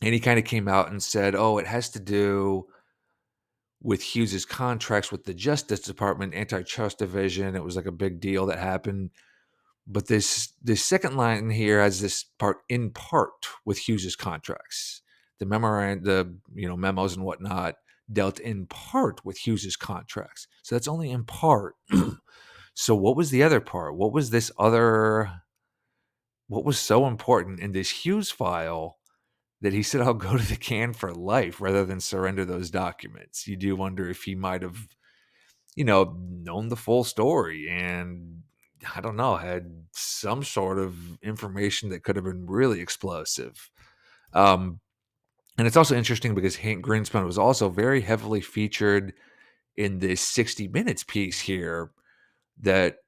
And he kind of came out and said, oh, it has to do with Hughes's contracts with the Justice Department, Antitrust Division. It was like a big deal that happened. But this second line here has this part in part with Hughes's contracts. The memos and whatnot dealt in part with Hughes's contracts. So that's only in part. So what was the other part? What was so important in this Hughes file that he said, I'll go to the can for life rather than surrender those documents? You do wonder if he might have, known the full story and, I don't know, had some sort of information that could have been really explosive. And it's also interesting because Hank Greenspan was also very heavily featured in this 60 Minutes piece here that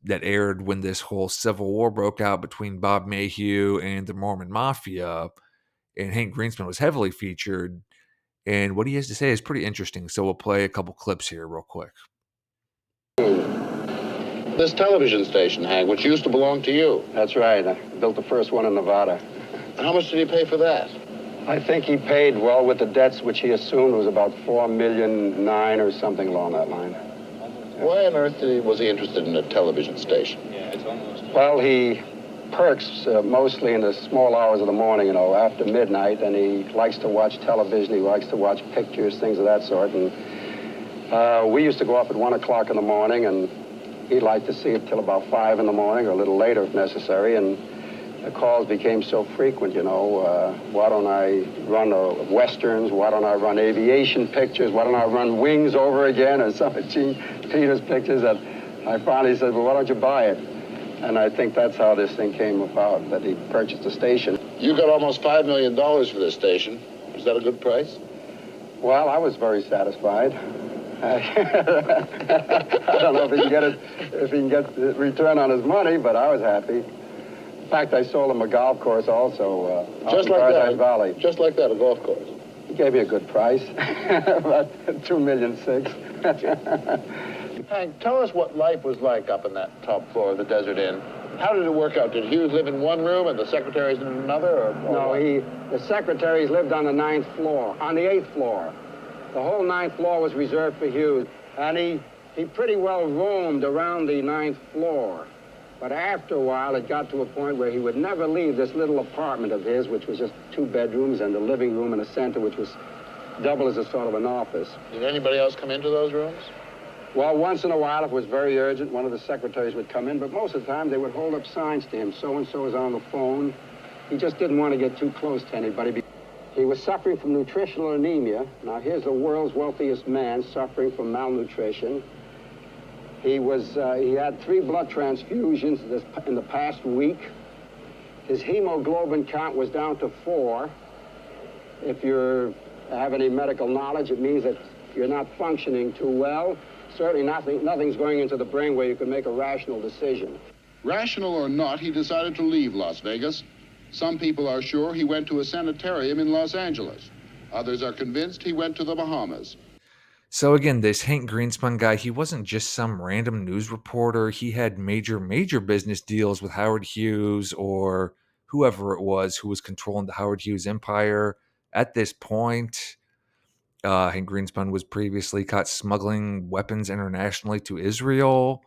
aired when this whole civil war broke out between Bob Mayhew and the Mormon Mafia. And Hank Greenspan was heavily featured. And what he has to say is pretty interesting. So we'll play a couple clips here real quick. This television station, Hank, which used to belong to you. That's right. I built the first one in Nevada. How much did he pay for that? I think he paid, well, with the debts which he assumed, was about $4,000,009 or something along that line. Why on earth was he interested in a television station? Well, he perks mostly in the small hours of the morning, after midnight, and he likes to watch television. He likes to watch pictures, things of that sort. And we used to go up at 1 o'clock in the morning, and he'd like to see it till about 5 in the morning or a little later if necessary. And the calls became so frequent, why don't I run westerns? Why don't I run aviation pictures? Why don't I run Wings over again? Or some of Gene Peters pictures that I finally said, well, why don't you buy it? And I think that's how this thing came about, that he purchased the station. You got almost $5 million for this station. Is that a good price? Well, I was very satisfied. I don't know if he can get the return on his money, but I was happy. In fact, I sold him a golf course also, just like Paradise that. Valley. Just like that, a golf course. He gave me a good price, about $2,600,000. Hank, tell us what life was like up in that top floor of the Desert Inn. How did it work out? Did Hughes live in one room and the secretaries in another? No, the secretaries lived on the 9th floor, on the 8th floor. The whole 9th floor was reserved for Hughes, and he pretty well roamed around the 9th floor. But after a while, it got to a point where he would never leave this little apartment of his, which was just 2 bedrooms and a living room and a center, which was double as a sort of an office. Did anybody else come into those rooms? Well, once in a while, if it was very urgent, one of the secretaries would come in, but most of the time they would hold up signs to him. So-and-so is on the phone. He just didn't want to get too close to anybody. He was suffering from nutritional anemia. Now, here's the world's wealthiest man suffering from malnutrition. He had 3 blood transfusions in the past week. His hemoglobin count was down to 4. If you have any medical knowledge, it means that you're not functioning too well. Certainly nothing's going into the brain where you can make a rational decision. Rational or not, he decided to leave Las Vegas. Some people are sure he went to a sanitarium in Los Angeles. Others are convinced he went to the Bahamas. So again, this Hank Greenspan guy, he wasn't just some random news reporter. He had major business deals with Howard Hughes or whoever it was who was controlling the Howard Hughes empire. At this point, Hank Greenspan was previously caught smuggling weapons internationally to Israel.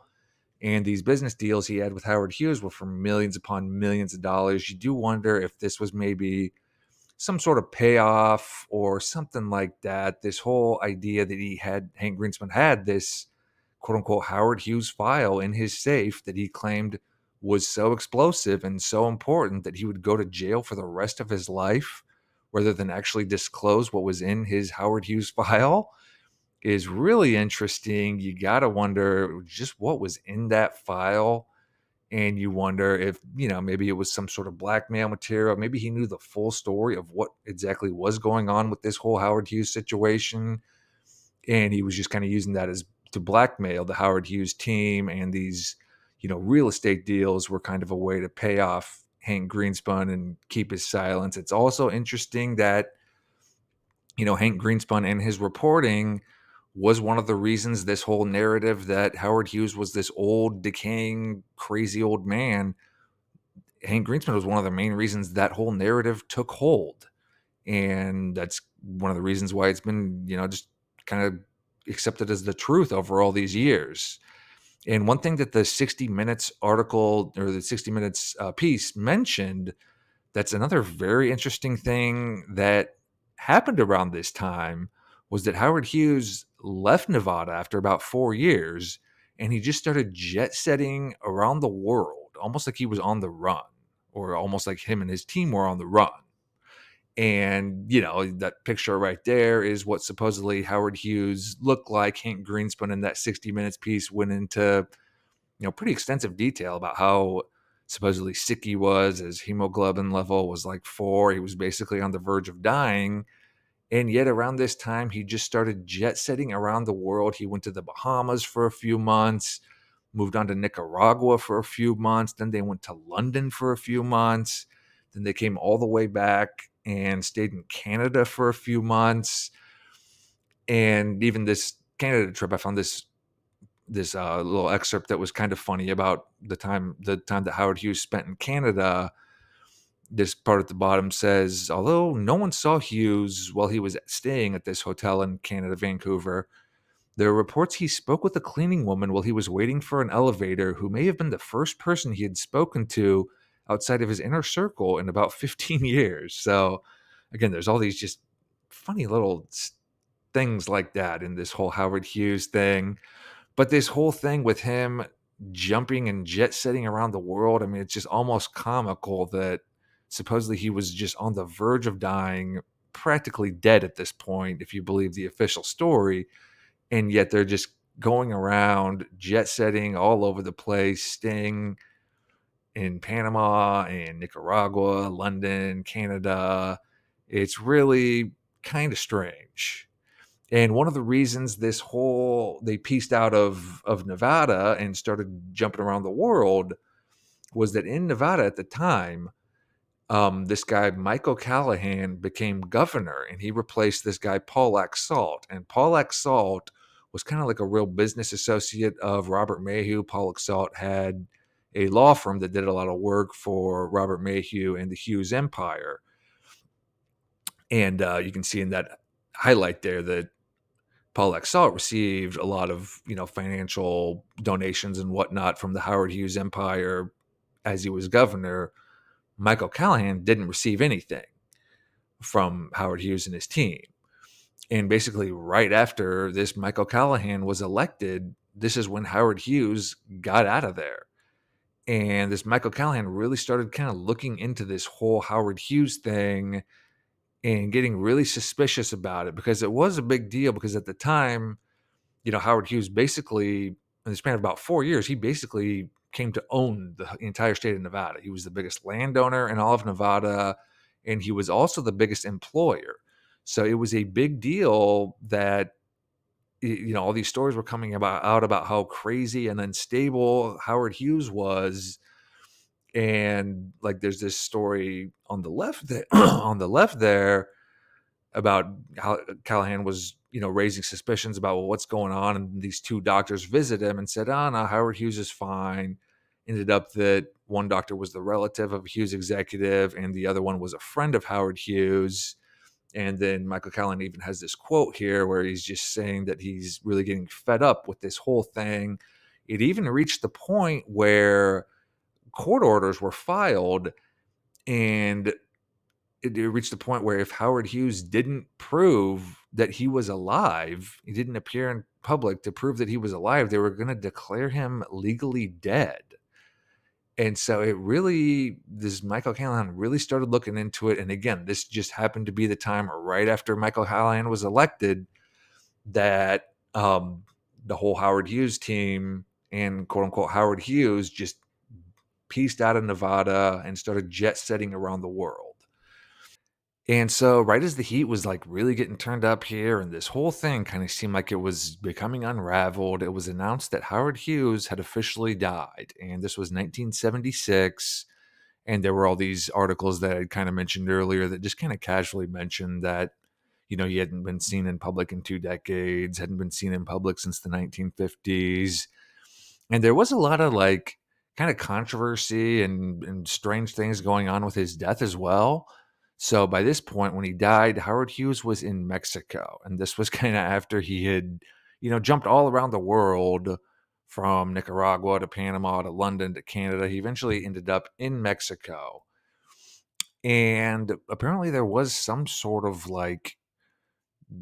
And these business deals he had with Howard Hughes were for millions upon millions of dollars. You do wonder if this was maybe some sort of payoff or something like that. This whole idea that Hank Greenspan had this quote unquote Howard Hughes file in his safe that he claimed was so explosive and so important that he would go to jail for the rest of his life rather than actually disclose what was in his Howard Hughes file is really interesting. You got to wonder just what was in that file. And you wonder if, maybe it was some sort of blackmail material. Maybe he knew the full story of what exactly was going on with this whole Howard Hughes situation. And he was just kind of using that to blackmail the Howard Hughes team. And these, real estate deals were kind of a way to pay off Hank Greenspan and keep his silence. It's also interesting that, Hank Greenspan and his reporting was one of the reasons this whole narrative that Howard Hughes was this old, decaying, crazy old man. Hank Greenspan was one of the main reasons that whole narrative took hold. And that's one of the reasons why it's been, just kind of accepted as the truth over all these years. And one thing that the 60 Minutes article or the 60 Minutes piece mentioned, that's another very interesting thing that happened around this time, was that Howard Hughes left Nevada after about 4 years, and he just started jet setting around the world, almost like he was on the run, or almost like him and his team were on the run. And, that picture right there is what supposedly Howard Hughes looked like. Hank Greenspan in that 60 Minutes piece went into, pretty extensive detail about how supposedly sick he was. His hemoglobin level was like 4. He was basically on the verge of dying. And yet around this time, he just started jet setting around the world. He went to the Bahamas for a few months, moved on to Nicaragua for a few months. Then they went to London for a few months. Then they came all the way back and stayed in Canada for a few months. And even this Canada trip, I found this little excerpt that was kind of funny about the time that Howard Hughes spent in Canada. This part at the bottom says, although no one saw Hughes while he was staying at this hotel in Canada, Vancouver, there are reports he spoke with a cleaning woman while he was waiting for an elevator, who may have been the first person he had spoken to outside of his inner circle in about 15 years. So, again, there's all these just funny little things like that in this whole Howard Hughes thing. But this whole thing with him jumping and jet setting around the world, I mean, it's just almost comical that supposedly he was just on the verge of dying, practically dead at this point, if you believe the official story. And yet they're just going around jet setting all over the place, staying in Panama and Nicaragua, London, Canada. It's really kind of strange. And one of the reasons they pieced out of Nevada and started jumping around the world was that in Nevada at the time, this guy Mike O'Callahan became governor, and he replaced this guy Paul Laxalt. And Paul Laxalt was kind of like a real business associate of Robert Maheu. Paul Laxalt had a law firm that did a lot of work for Robert Maheu and the Hughes Empire. And you can see in that highlight there that Paul Laxalt received a lot of, financial donations and whatnot from the Howard Hughes Empire as he was governor. Michael Callahan didn't receive anything from Howard Hughes and his team. And basically, right after this Michael Callahan was elected, this is when Howard Hughes got out of there. And this Michael Callahan really started kind of looking into this whole Howard Hughes thing and getting really suspicious about it, because it was a big deal. Because at the time, Howard Hughes basically, in the span of about 4 years, he basically came to own the entire state of Nevada. He was the biggest landowner in all of Nevada, and he was also the biggest employer. So it was a big deal that, all these stories were coming out about how crazy and unstable Howard Hughes was. And like, there's this story on the left there, on the left there, about how Callahan was, raising suspicions about, well, what's going on. And these two doctors visit him and said, oh, no, Howard Hughes is fine. Ended up that one doctor was the relative of a Hughes executive, and the other one was a friend of Howard Hughes. And then Michael Callahan even has this quote here where he's just saying that he's really getting fed up with this whole thing. It even reached the point where court orders were filed, and it reached the point where if Howard Hughes didn't prove that he was alive, he didn't appear in public to prove that he was alive, they were going to declare him legally dead. And so this Michael Callahan really started looking into it. And again, this just happened to be the time right after Michael Callahan was elected that the whole Howard Hughes team and quote unquote Howard Hughes just pieced out of Nevada and started jet setting around the world. And so right as the heat was like really getting turned up here and this whole thing kind of seemed like it was becoming unraveled, it was announced that Howard Hughes had officially died. And this was 1976. And there were all these articles that I kind of mentioned earlier that just kind of casually mentioned that, he hadn't been seen in public in 2 decades, hadn't been seen in public since the 1950s. And there was a lot of like kind of controversy and strange things going on with his death as well. So by this point, when he died, Howard Hughes was in Mexico. And this was kind of after he had, jumped all around the world from Nicaragua to Panama to London to Canada. He eventually ended up in Mexico. And apparently there was some sort of like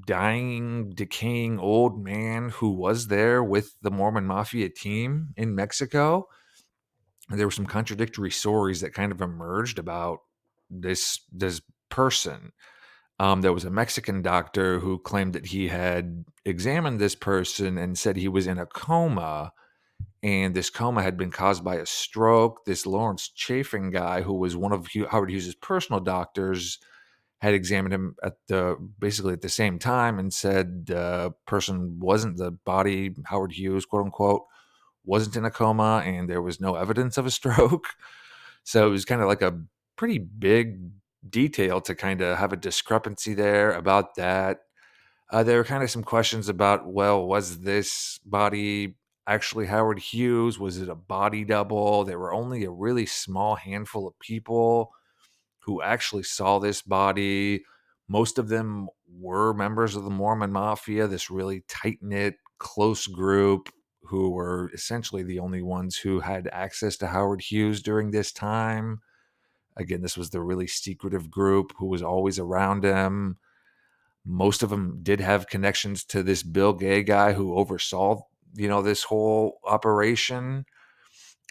dying, decaying old man who was there with the Mormon Mafia team in Mexico. And there were some contradictory stories that kind of emerged about this person. There was a Mexican doctor who claimed that he had examined this person and said he was in a coma, and this coma had been caused by a stroke. This Lawrence Chafin guy, who was one of Howard Hughes's personal doctors, had examined him basically at the same time and said the person wasn't the body, Howard Hughes, quote unquote, wasn't in a coma, and there was no evidence of a stroke. So it was kind of like a pretty big detail to kind of have a discrepancy there about that. There were kind of some questions about, well, was this body actually Howard Hughes? Was it a body double? There were only a really small handful of people who actually saw this body. Most of them were members of the Mormon Mafia, this really tight knit, close group who were essentially the only ones who had access to Howard Hughes during this time. Again, this was the really secretive group who was always around him. Most of them did have connections to this Bill Gay guy who oversaw, this whole operation.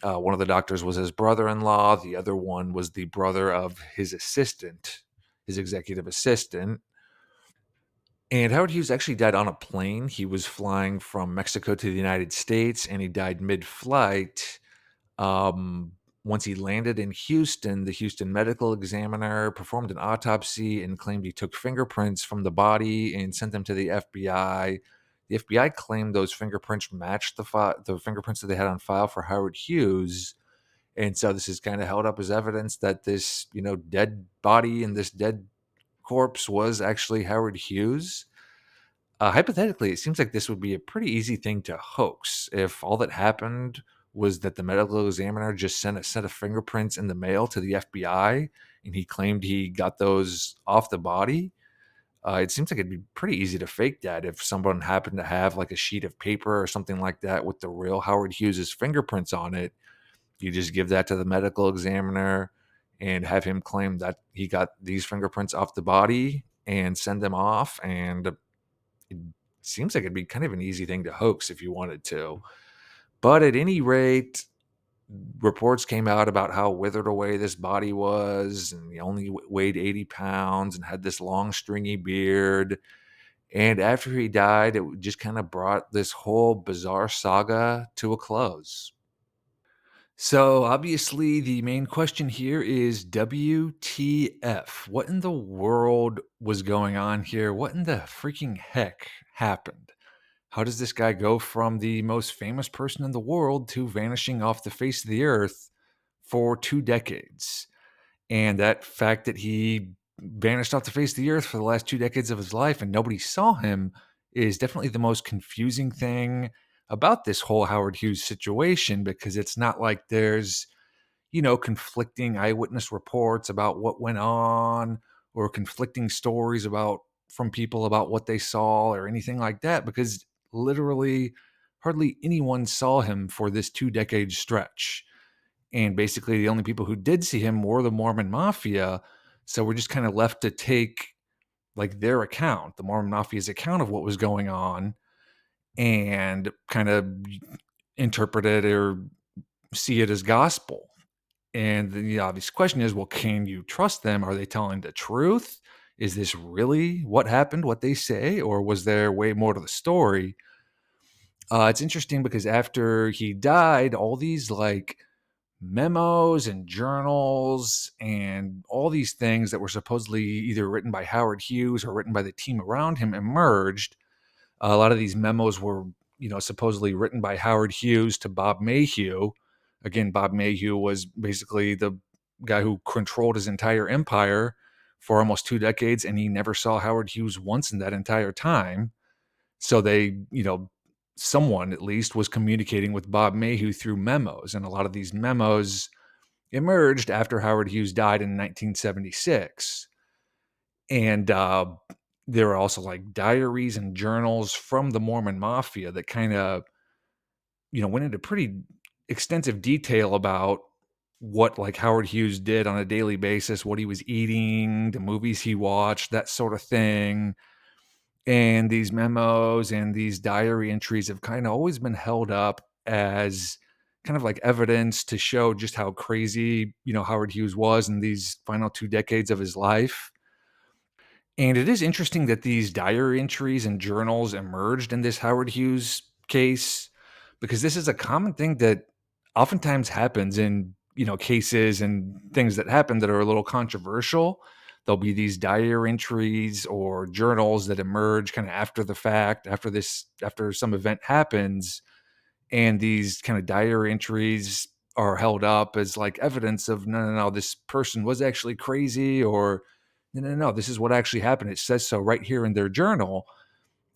One of the doctors was his brother-in-law. The other one was the brother of his assistant, his executive assistant. And Howard Hughes actually died on a plane. He was flying from Mexico to the United States, and he died mid-flight. Um, Once he landed in Houston, the Houston medical examiner performed an autopsy and claimed he took fingerprints from the body and sent them to the FBI. The FBI claimed those fingerprints matched the fingerprints that they had on file for Howard Hughes. And so this is kind of held up as evidence that this, dead body and this dead corpse was actually Howard Hughes. Hypothetically, it seems like this would be a pretty easy thing to hoax if all that happened was that the medical examiner just sent a set of fingerprints in the mail to the FBI and he claimed he got those off the body. It seems like it'd be pretty easy to fake that if someone happened to have like a sheet of paper or something like that with the real Howard Hughes's fingerprints on it. You just give that to the medical examiner and have him claim that he got these fingerprints off the body and send them off. And it seems like it'd be kind of an easy thing to hoax if you wanted to. But at any rate, reports came out about how withered away this body was, and he only weighed 80 pounds and had this long, stringy beard. And after he died, it just kind of brought this whole bizarre saga to a close. So, obviously, the main question here is WTF? What in the world was going on here? What in the freaking heck happened? How does this guy go from the most famous person in the world to vanishing off the face of the earth for 2 decades? And that fact that he vanished off the face of the earth for the last 2 decades of his life and nobody saw him is definitely the most confusing thing about this whole Howard Hughes situation, because it's not like there's, conflicting eyewitness reports about what went on or conflicting stories about from people about what they saw or anything like that, because literally hardly anyone saw him for this 2 decade stretch. And basically, the only people who did see him were the Mormon Mafia. So we're just kind of left to take like their account, the Mormon Mafia's account of what was going on, and kind of interpret it or see it as gospel. And the obvious question is, well, can you trust them? Are they telling the truth? Is this really what happened, what they say, or was there way more to the story? It's interesting because after he died, all these like memos and journals and all these things that were supposedly either written by Howard Hughes or written by the team around him emerged. A lot of these memos were, supposedly written by Howard Hughes to Bob Mayhew. Again, Bob Mayhew was basically the guy who controlled his entire empire for almost 2 decades, and he never saw Howard Hughes once in that entire time. So they, someone at least was communicating with Bob Mayhew through memos, and a lot of these memos emerged after Howard Hughes died in 1976. And there are also like diaries and journals from the Mormon Mafia that kind of, went into pretty extensive detail about what like Howard Hughes did on a daily basis, what he was eating, the movies he watched, that sort of thing. And these memos and these diary entries have kind of always been held up as kind of like evidence to show just how crazy, Howard Hughes was in these final 2 decades of his life. And it is interesting that these diary entries and journals emerged in this Howard Hughes case, because this is a common thing that oftentimes happens in, cases and things that happen that are a little controversial. There'll be these diary entries or journals that emerge kind of after the fact, after some event happens, and these kind of diary entries are held up as like evidence of no, no, no, this person was actually crazy, or no, no, no, this is what actually happened. It says so right here in their journal.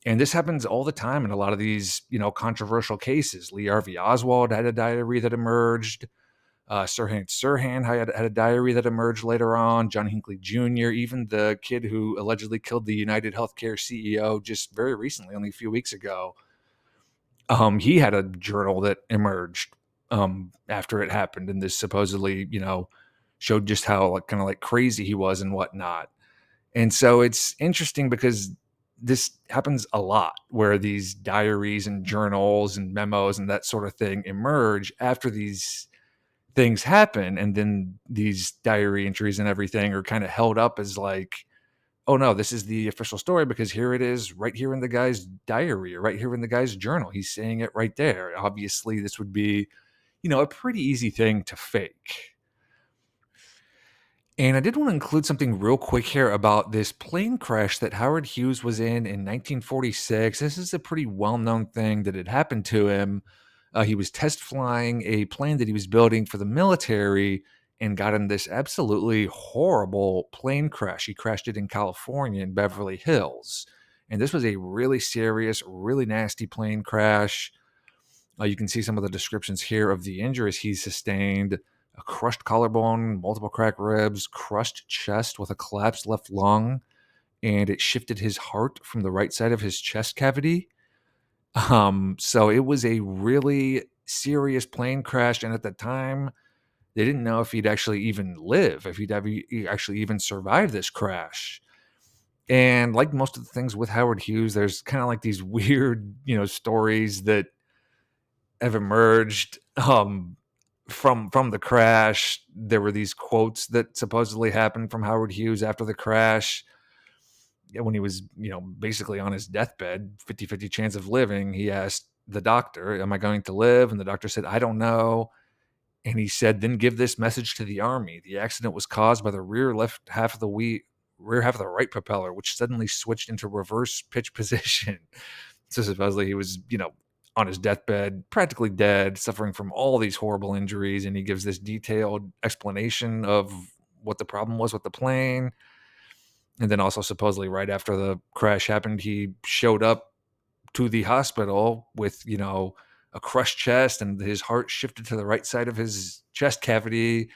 And this happens all the time in a lot of these, controversial cases. Lee Harvey Oswald had a diary that emerged. Sirhan had a diary that emerged later on. John Hinckley Jr., even the kid who allegedly killed the United Healthcare CEO just very recently, only a few weeks ago, he had a journal that emerged after it happened, and this supposedly, showed just how like kind of like crazy he was and whatnot. And so it's interesting because this happens a lot where these diaries and journals and memos and that sort of thing emerge after these things happen, and then these diary entries and everything are kind of held up as like, oh no, this is the official story because here it is right here in the guy's diary or right here in the guy's journal. He's saying it right there. Obviously, this would be, a pretty easy thing to fake. And I did want to include something real quick here about this plane crash that Howard Hughes was in 1946. This is a pretty well known thing that had happened to him. He was test flying a plane that he was building for the military and got in this absolutely horrible plane crash. He crashed it in California in Beverly Hills. And this was a really serious, really nasty plane crash. You can see some of the descriptions here of the injuries he sustained: a crushed collarbone, multiple cracked ribs, crushed chest with a collapsed left lung, and it shifted his heart from the right side of his chest cavity. So it was a really serious plane crash, and at the time, they didn't know if he'd actually even live, if he'd ever actually even survive this crash. And like most of the things with Howard Hughes, there's kind of like these weird, stories that have emerged from the crash. There were these quotes that supposedly happened from Howard Hughes after the crash. When he was, basically on his deathbed, 50-50 chance of living, he asked the doctor, am I going to live? And the doctor said, I don't know. And he said, then give this message to the Army. The accident was caused by the rear half of the right propeller, which suddenly switched into reverse pitch position. So supposedly he was, on his deathbed, practically dead, suffering from all these horrible injuries. And he gives this detailed explanation of what the problem was with the plane. And then also supposedly right after the crash happened, he showed up to the hospital with, a crushed chest, and his heart shifted to the right side of his chest cavity.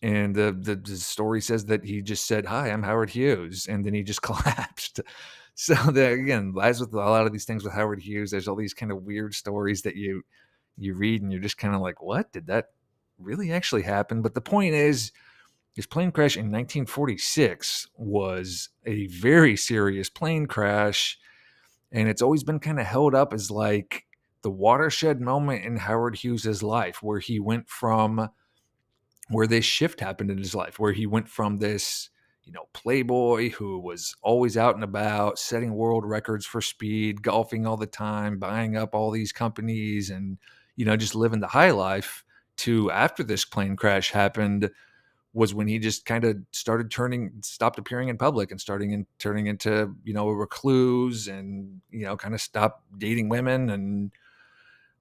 And the story says that he just said, hi, I'm Howard Hughes. And then he just collapsed. So again, as with a lot of these things with Howard Hughes, there's all these kind of weird stories that you read and you're just kind of like, what? Did that really actually happen? But the point is, his plane crash in 1946 was a very serious plane crash. And it's always been kind of held up as like the watershed moment in Howard Hughes's life, where he went from where this shift happened in his life, where he went from this, playboy who was always out and about, setting world records for speed, golfing all the time, buying up all these companies, and, just living the high life, to after this plane crash happened, was when he just kind of stopped appearing in public and turning into, a recluse, and, kind of stopped dating women.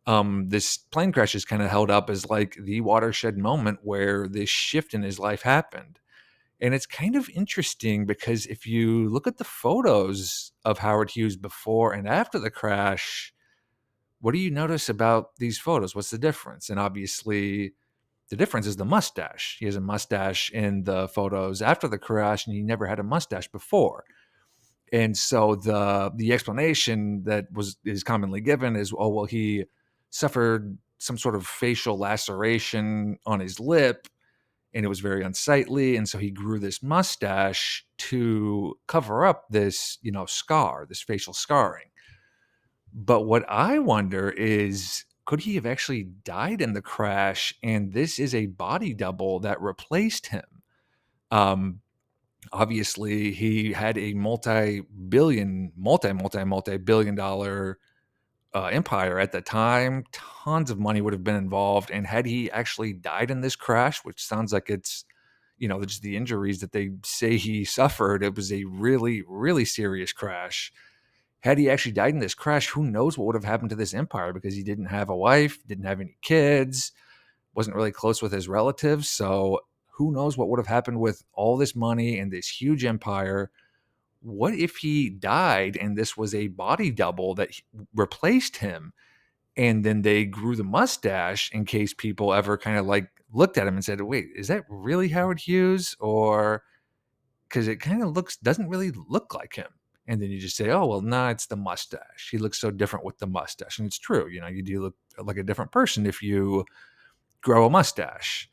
And this plane crash is kind of held up as like the watershed moment where this shift in his life happened. And it's kind of interesting because if you look at the photos of Howard Hughes before and after the crash, what do you notice about these photos? What's the difference? And obviously, The difference is the mustache. He has a mustache in the photos after the crash, and he never had a mustache before. And so the explanation that is commonly given is, oh well, he suffered some sort of facial laceration on his lip, and it was very unsightly, and so he grew this mustache to cover up this, scar, this facial scarring. But what I wonder is, could he have actually died in the crash, and this is a body double that replaced him? Um, Obviously, he had a multi-billion dollar empire at the time. Tons of money would have been involved, and had he actually died in this crash, which sounds like it's, just the injuries that they say he suffered, it was a really, really serious crash. Had he actually died in this crash, who knows what would have happened to this empire, because he didn't have a wife, didn't have any kids, wasn't really close with his relatives. So who knows what would have happened with all this money and this huge empire. What if he died and this was a body double that replaced him? And then they grew the mustache in case people ever kind of like looked at him and said, wait, is that really Howard Hughes? Or because it kind of doesn't really look like him. And then you just say, oh, well, nah, it's the mustache. He looks so different with the mustache. And it's true. You do look like a different person if you grow a mustache.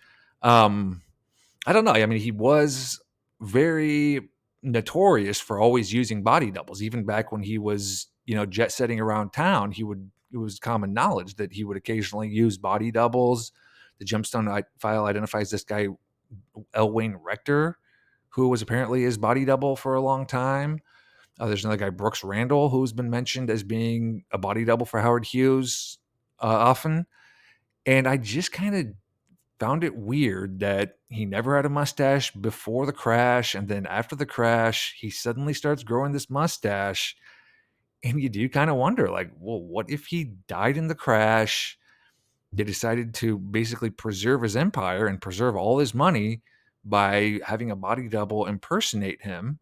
I don't know. I mean, he was very notorious for always using body doubles. Even back when he was, jet setting around town, it was common knowledge that he would occasionally use body doubles. The Gemstone file identifies this guy, L. Wayne Rector, who was apparently his body double for a long time. There's another guy, Brooks Randall, who's been mentioned as being a body double for Howard Hughes often. And I just kind of found it weird that he never had a mustache before the crash, and then after the crash, he suddenly starts growing this mustache. And you do kind of wonder, like, well, what if he died in the crash? They decided to basically preserve his empire and preserve all his money by having a body double impersonate him,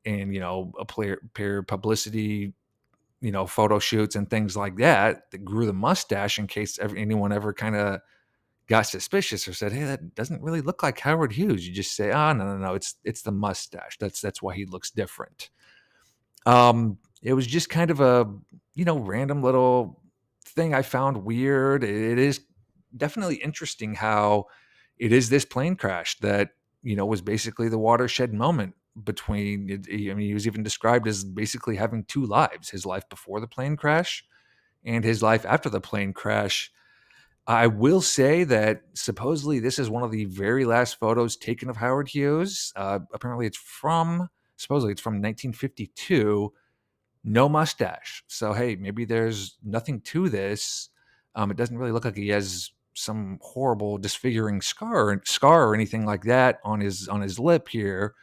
and a pair publicity, photo shoots and things like that grew the mustache in case anyone ever kind of got suspicious or said, hey, that doesn't really look like Howard Hughes. You just say, oh, no, it's the mustache. That's why he looks different. It was just kind of a, random little thing I found weird. It is definitely interesting how it is this plane crash that, was basically the watershed moment between, I mean, he was even described as basically having two lives, his life before the plane crash and his life after the plane crash. I will say that supposedly this is one of the very last photos taken of Howard Hughes. Apparently supposedly it's from 1952. No mustache. So, hey, maybe there's nothing to this. It doesn't really look like he has some horrible disfiguring scar or anything like that on his lip here.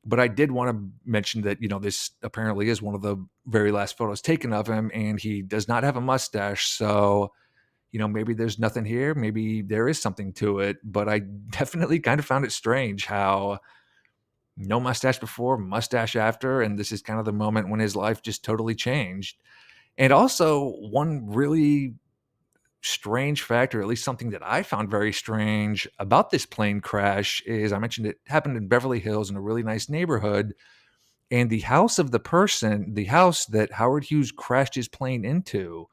But I did want to mention that, this apparently is one of the very last photos taken of him, and he does not have a mustache. So, maybe there's nothing here. Maybe there is something to it. But I definitely kind of found it strange how no mustache before, mustache after. And this is kind of the moment when his life just totally changed. And also, one really strange fact, or at least something that I found very strange about this plane crash, is I mentioned it happened in Beverly Hills in a really nice neighborhood. And the house that Howard Hughes crashed his plane into,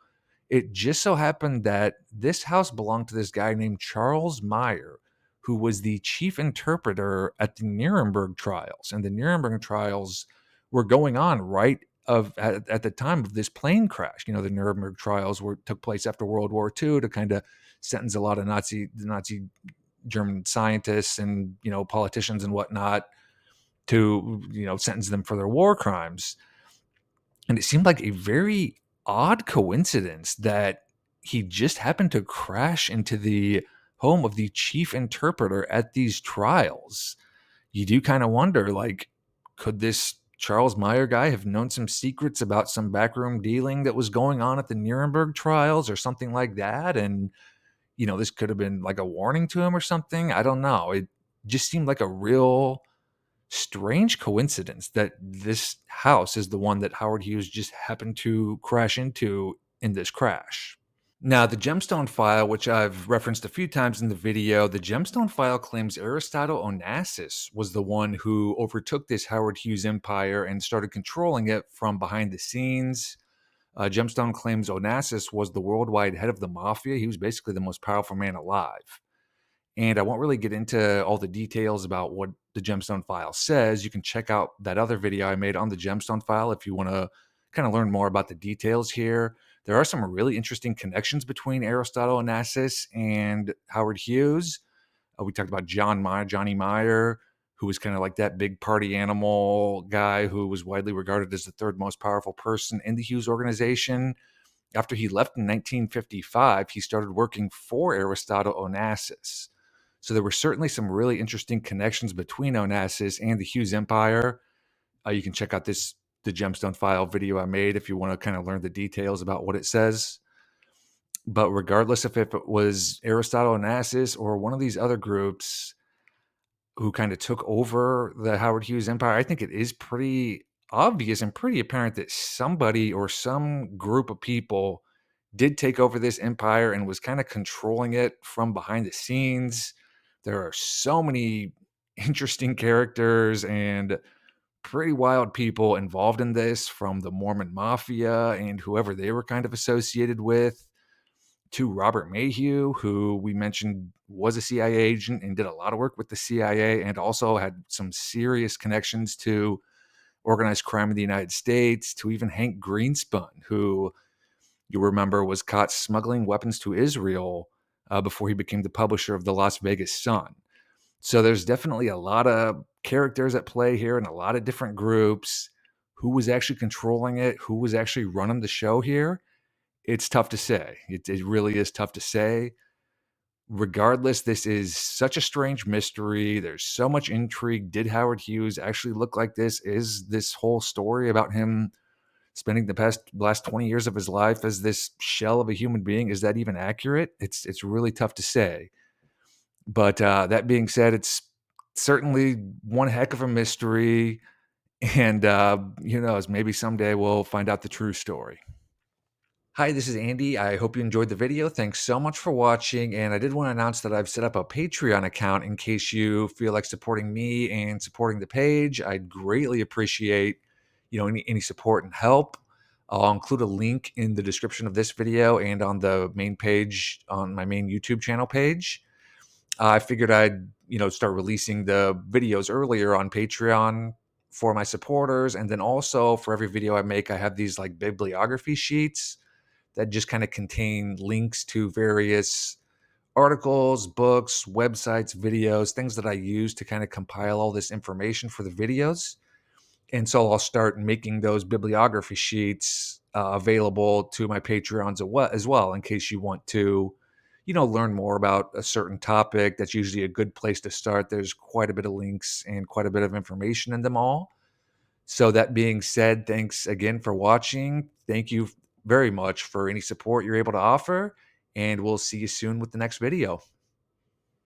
it just so happened that this house belonged to this guy named Charles Meyer, who was the chief interpreter at the Nuremberg trials. And the Nuremberg trials were going on at the time of this plane crash. The Nuremberg trials took place after World War II to kind of sentence a lot of Nazi German scientists and, politicians and whatnot to, sentence them for their war crimes. And it seemed like a very odd coincidence that he just happened to crash into the home of the chief interpreter at these trials. You do kind of wonder, like, could this Charles Meyer guy have known some secrets about some backroom dealing that was going on at the Nuremberg trials or something like that? And, this could have been like a warning to him or something. I don't know. It just seemed like a real strange coincidence that this house is the one that Howard Hughes just happened to crash into in this crash. Now, the gemstone file, which I've referenced a few times in the video, the gemstone file claims Aristotle Onassis was the one who overtook this Howard Hughes empire and started controlling it from behind the scenes. Gemstone claims Onassis was the worldwide head of the mafia. He was basically the most powerful man alive. And I won't really get into all the details about what the gemstone file says. You can check out that other video I made on the gemstone file if you want to kind of learn more about the details here. There are some really interesting connections between Aristotle Onassis and Howard Hughes. We talked about Johnny Meyer, who was kind of like that big party animal guy who was widely regarded as the third most powerful person in the Hughes organization. After he left in 1955, he started working for Aristotle Onassis. So there were certainly some really interesting connections between Onassis and the Hughes Empire. You can check out the gemstone file video I made if you want to kind of learn the details about what it says. But regardless if it was Aristotle Onassis or one of these other groups who kind of took over the Howard Hughes Empire, I think it is pretty obvious and pretty apparent that somebody or some group of people did take over this empire and was kind of controlling it from behind the scenes. There are so many interesting characters and pretty wild people involved in this, from the Mormon Mafia and whoever they were kind of associated with, to Robert Mayhew, who we mentioned was a CIA agent and did a lot of work with the CIA and also had some serious connections to organized crime in the United States, to even Hank Greenspun, who you remember was caught smuggling weapons to Israel before he became the publisher of the Las Vegas Sun. So there's definitely a lot of characters at play here and a lot of different groups. Who was actually controlling it? Who was actually running the show here? It's tough to say. It really is tough to say. Regardless, this is such a strange mystery. There's so much intrigue. Did Howard Hughes actually look like this? Is this whole story about him spending the last 20 years of his life as this shell of a human being, is that even accurate? It's really tough to say. But that being said, it's certainly one heck of a mystery. And who knows, maybe someday we'll find out the true story. Hi, this is Andy. I hope you enjoyed the video. Thanks so much for watching. And I did want to announce that I've set up a Patreon account in case you feel like supporting me and supporting the page. I'd greatly appreciate, any support and help. I'll include a link in the description of this video and on the main page on my main YouTube channel page. I figured I'd, start releasing the videos earlier on Patreon for my supporters. And then also for every video I make, I have these like bibliography sheets that just kind of contain links to various articles, books, websites, videos, things that I use to kind of compile all this information for the videos. And so I'll start making those bibliography sheets available to my Patreons as well, in case you want to, learn more about a certain topic. That's usually a good place to start. There's quite a bit of links and quite a bit of information in them all. So that being said, thanks again for watching. Thank you very much for any support you're able to offer, and we'll see you soon with the next video.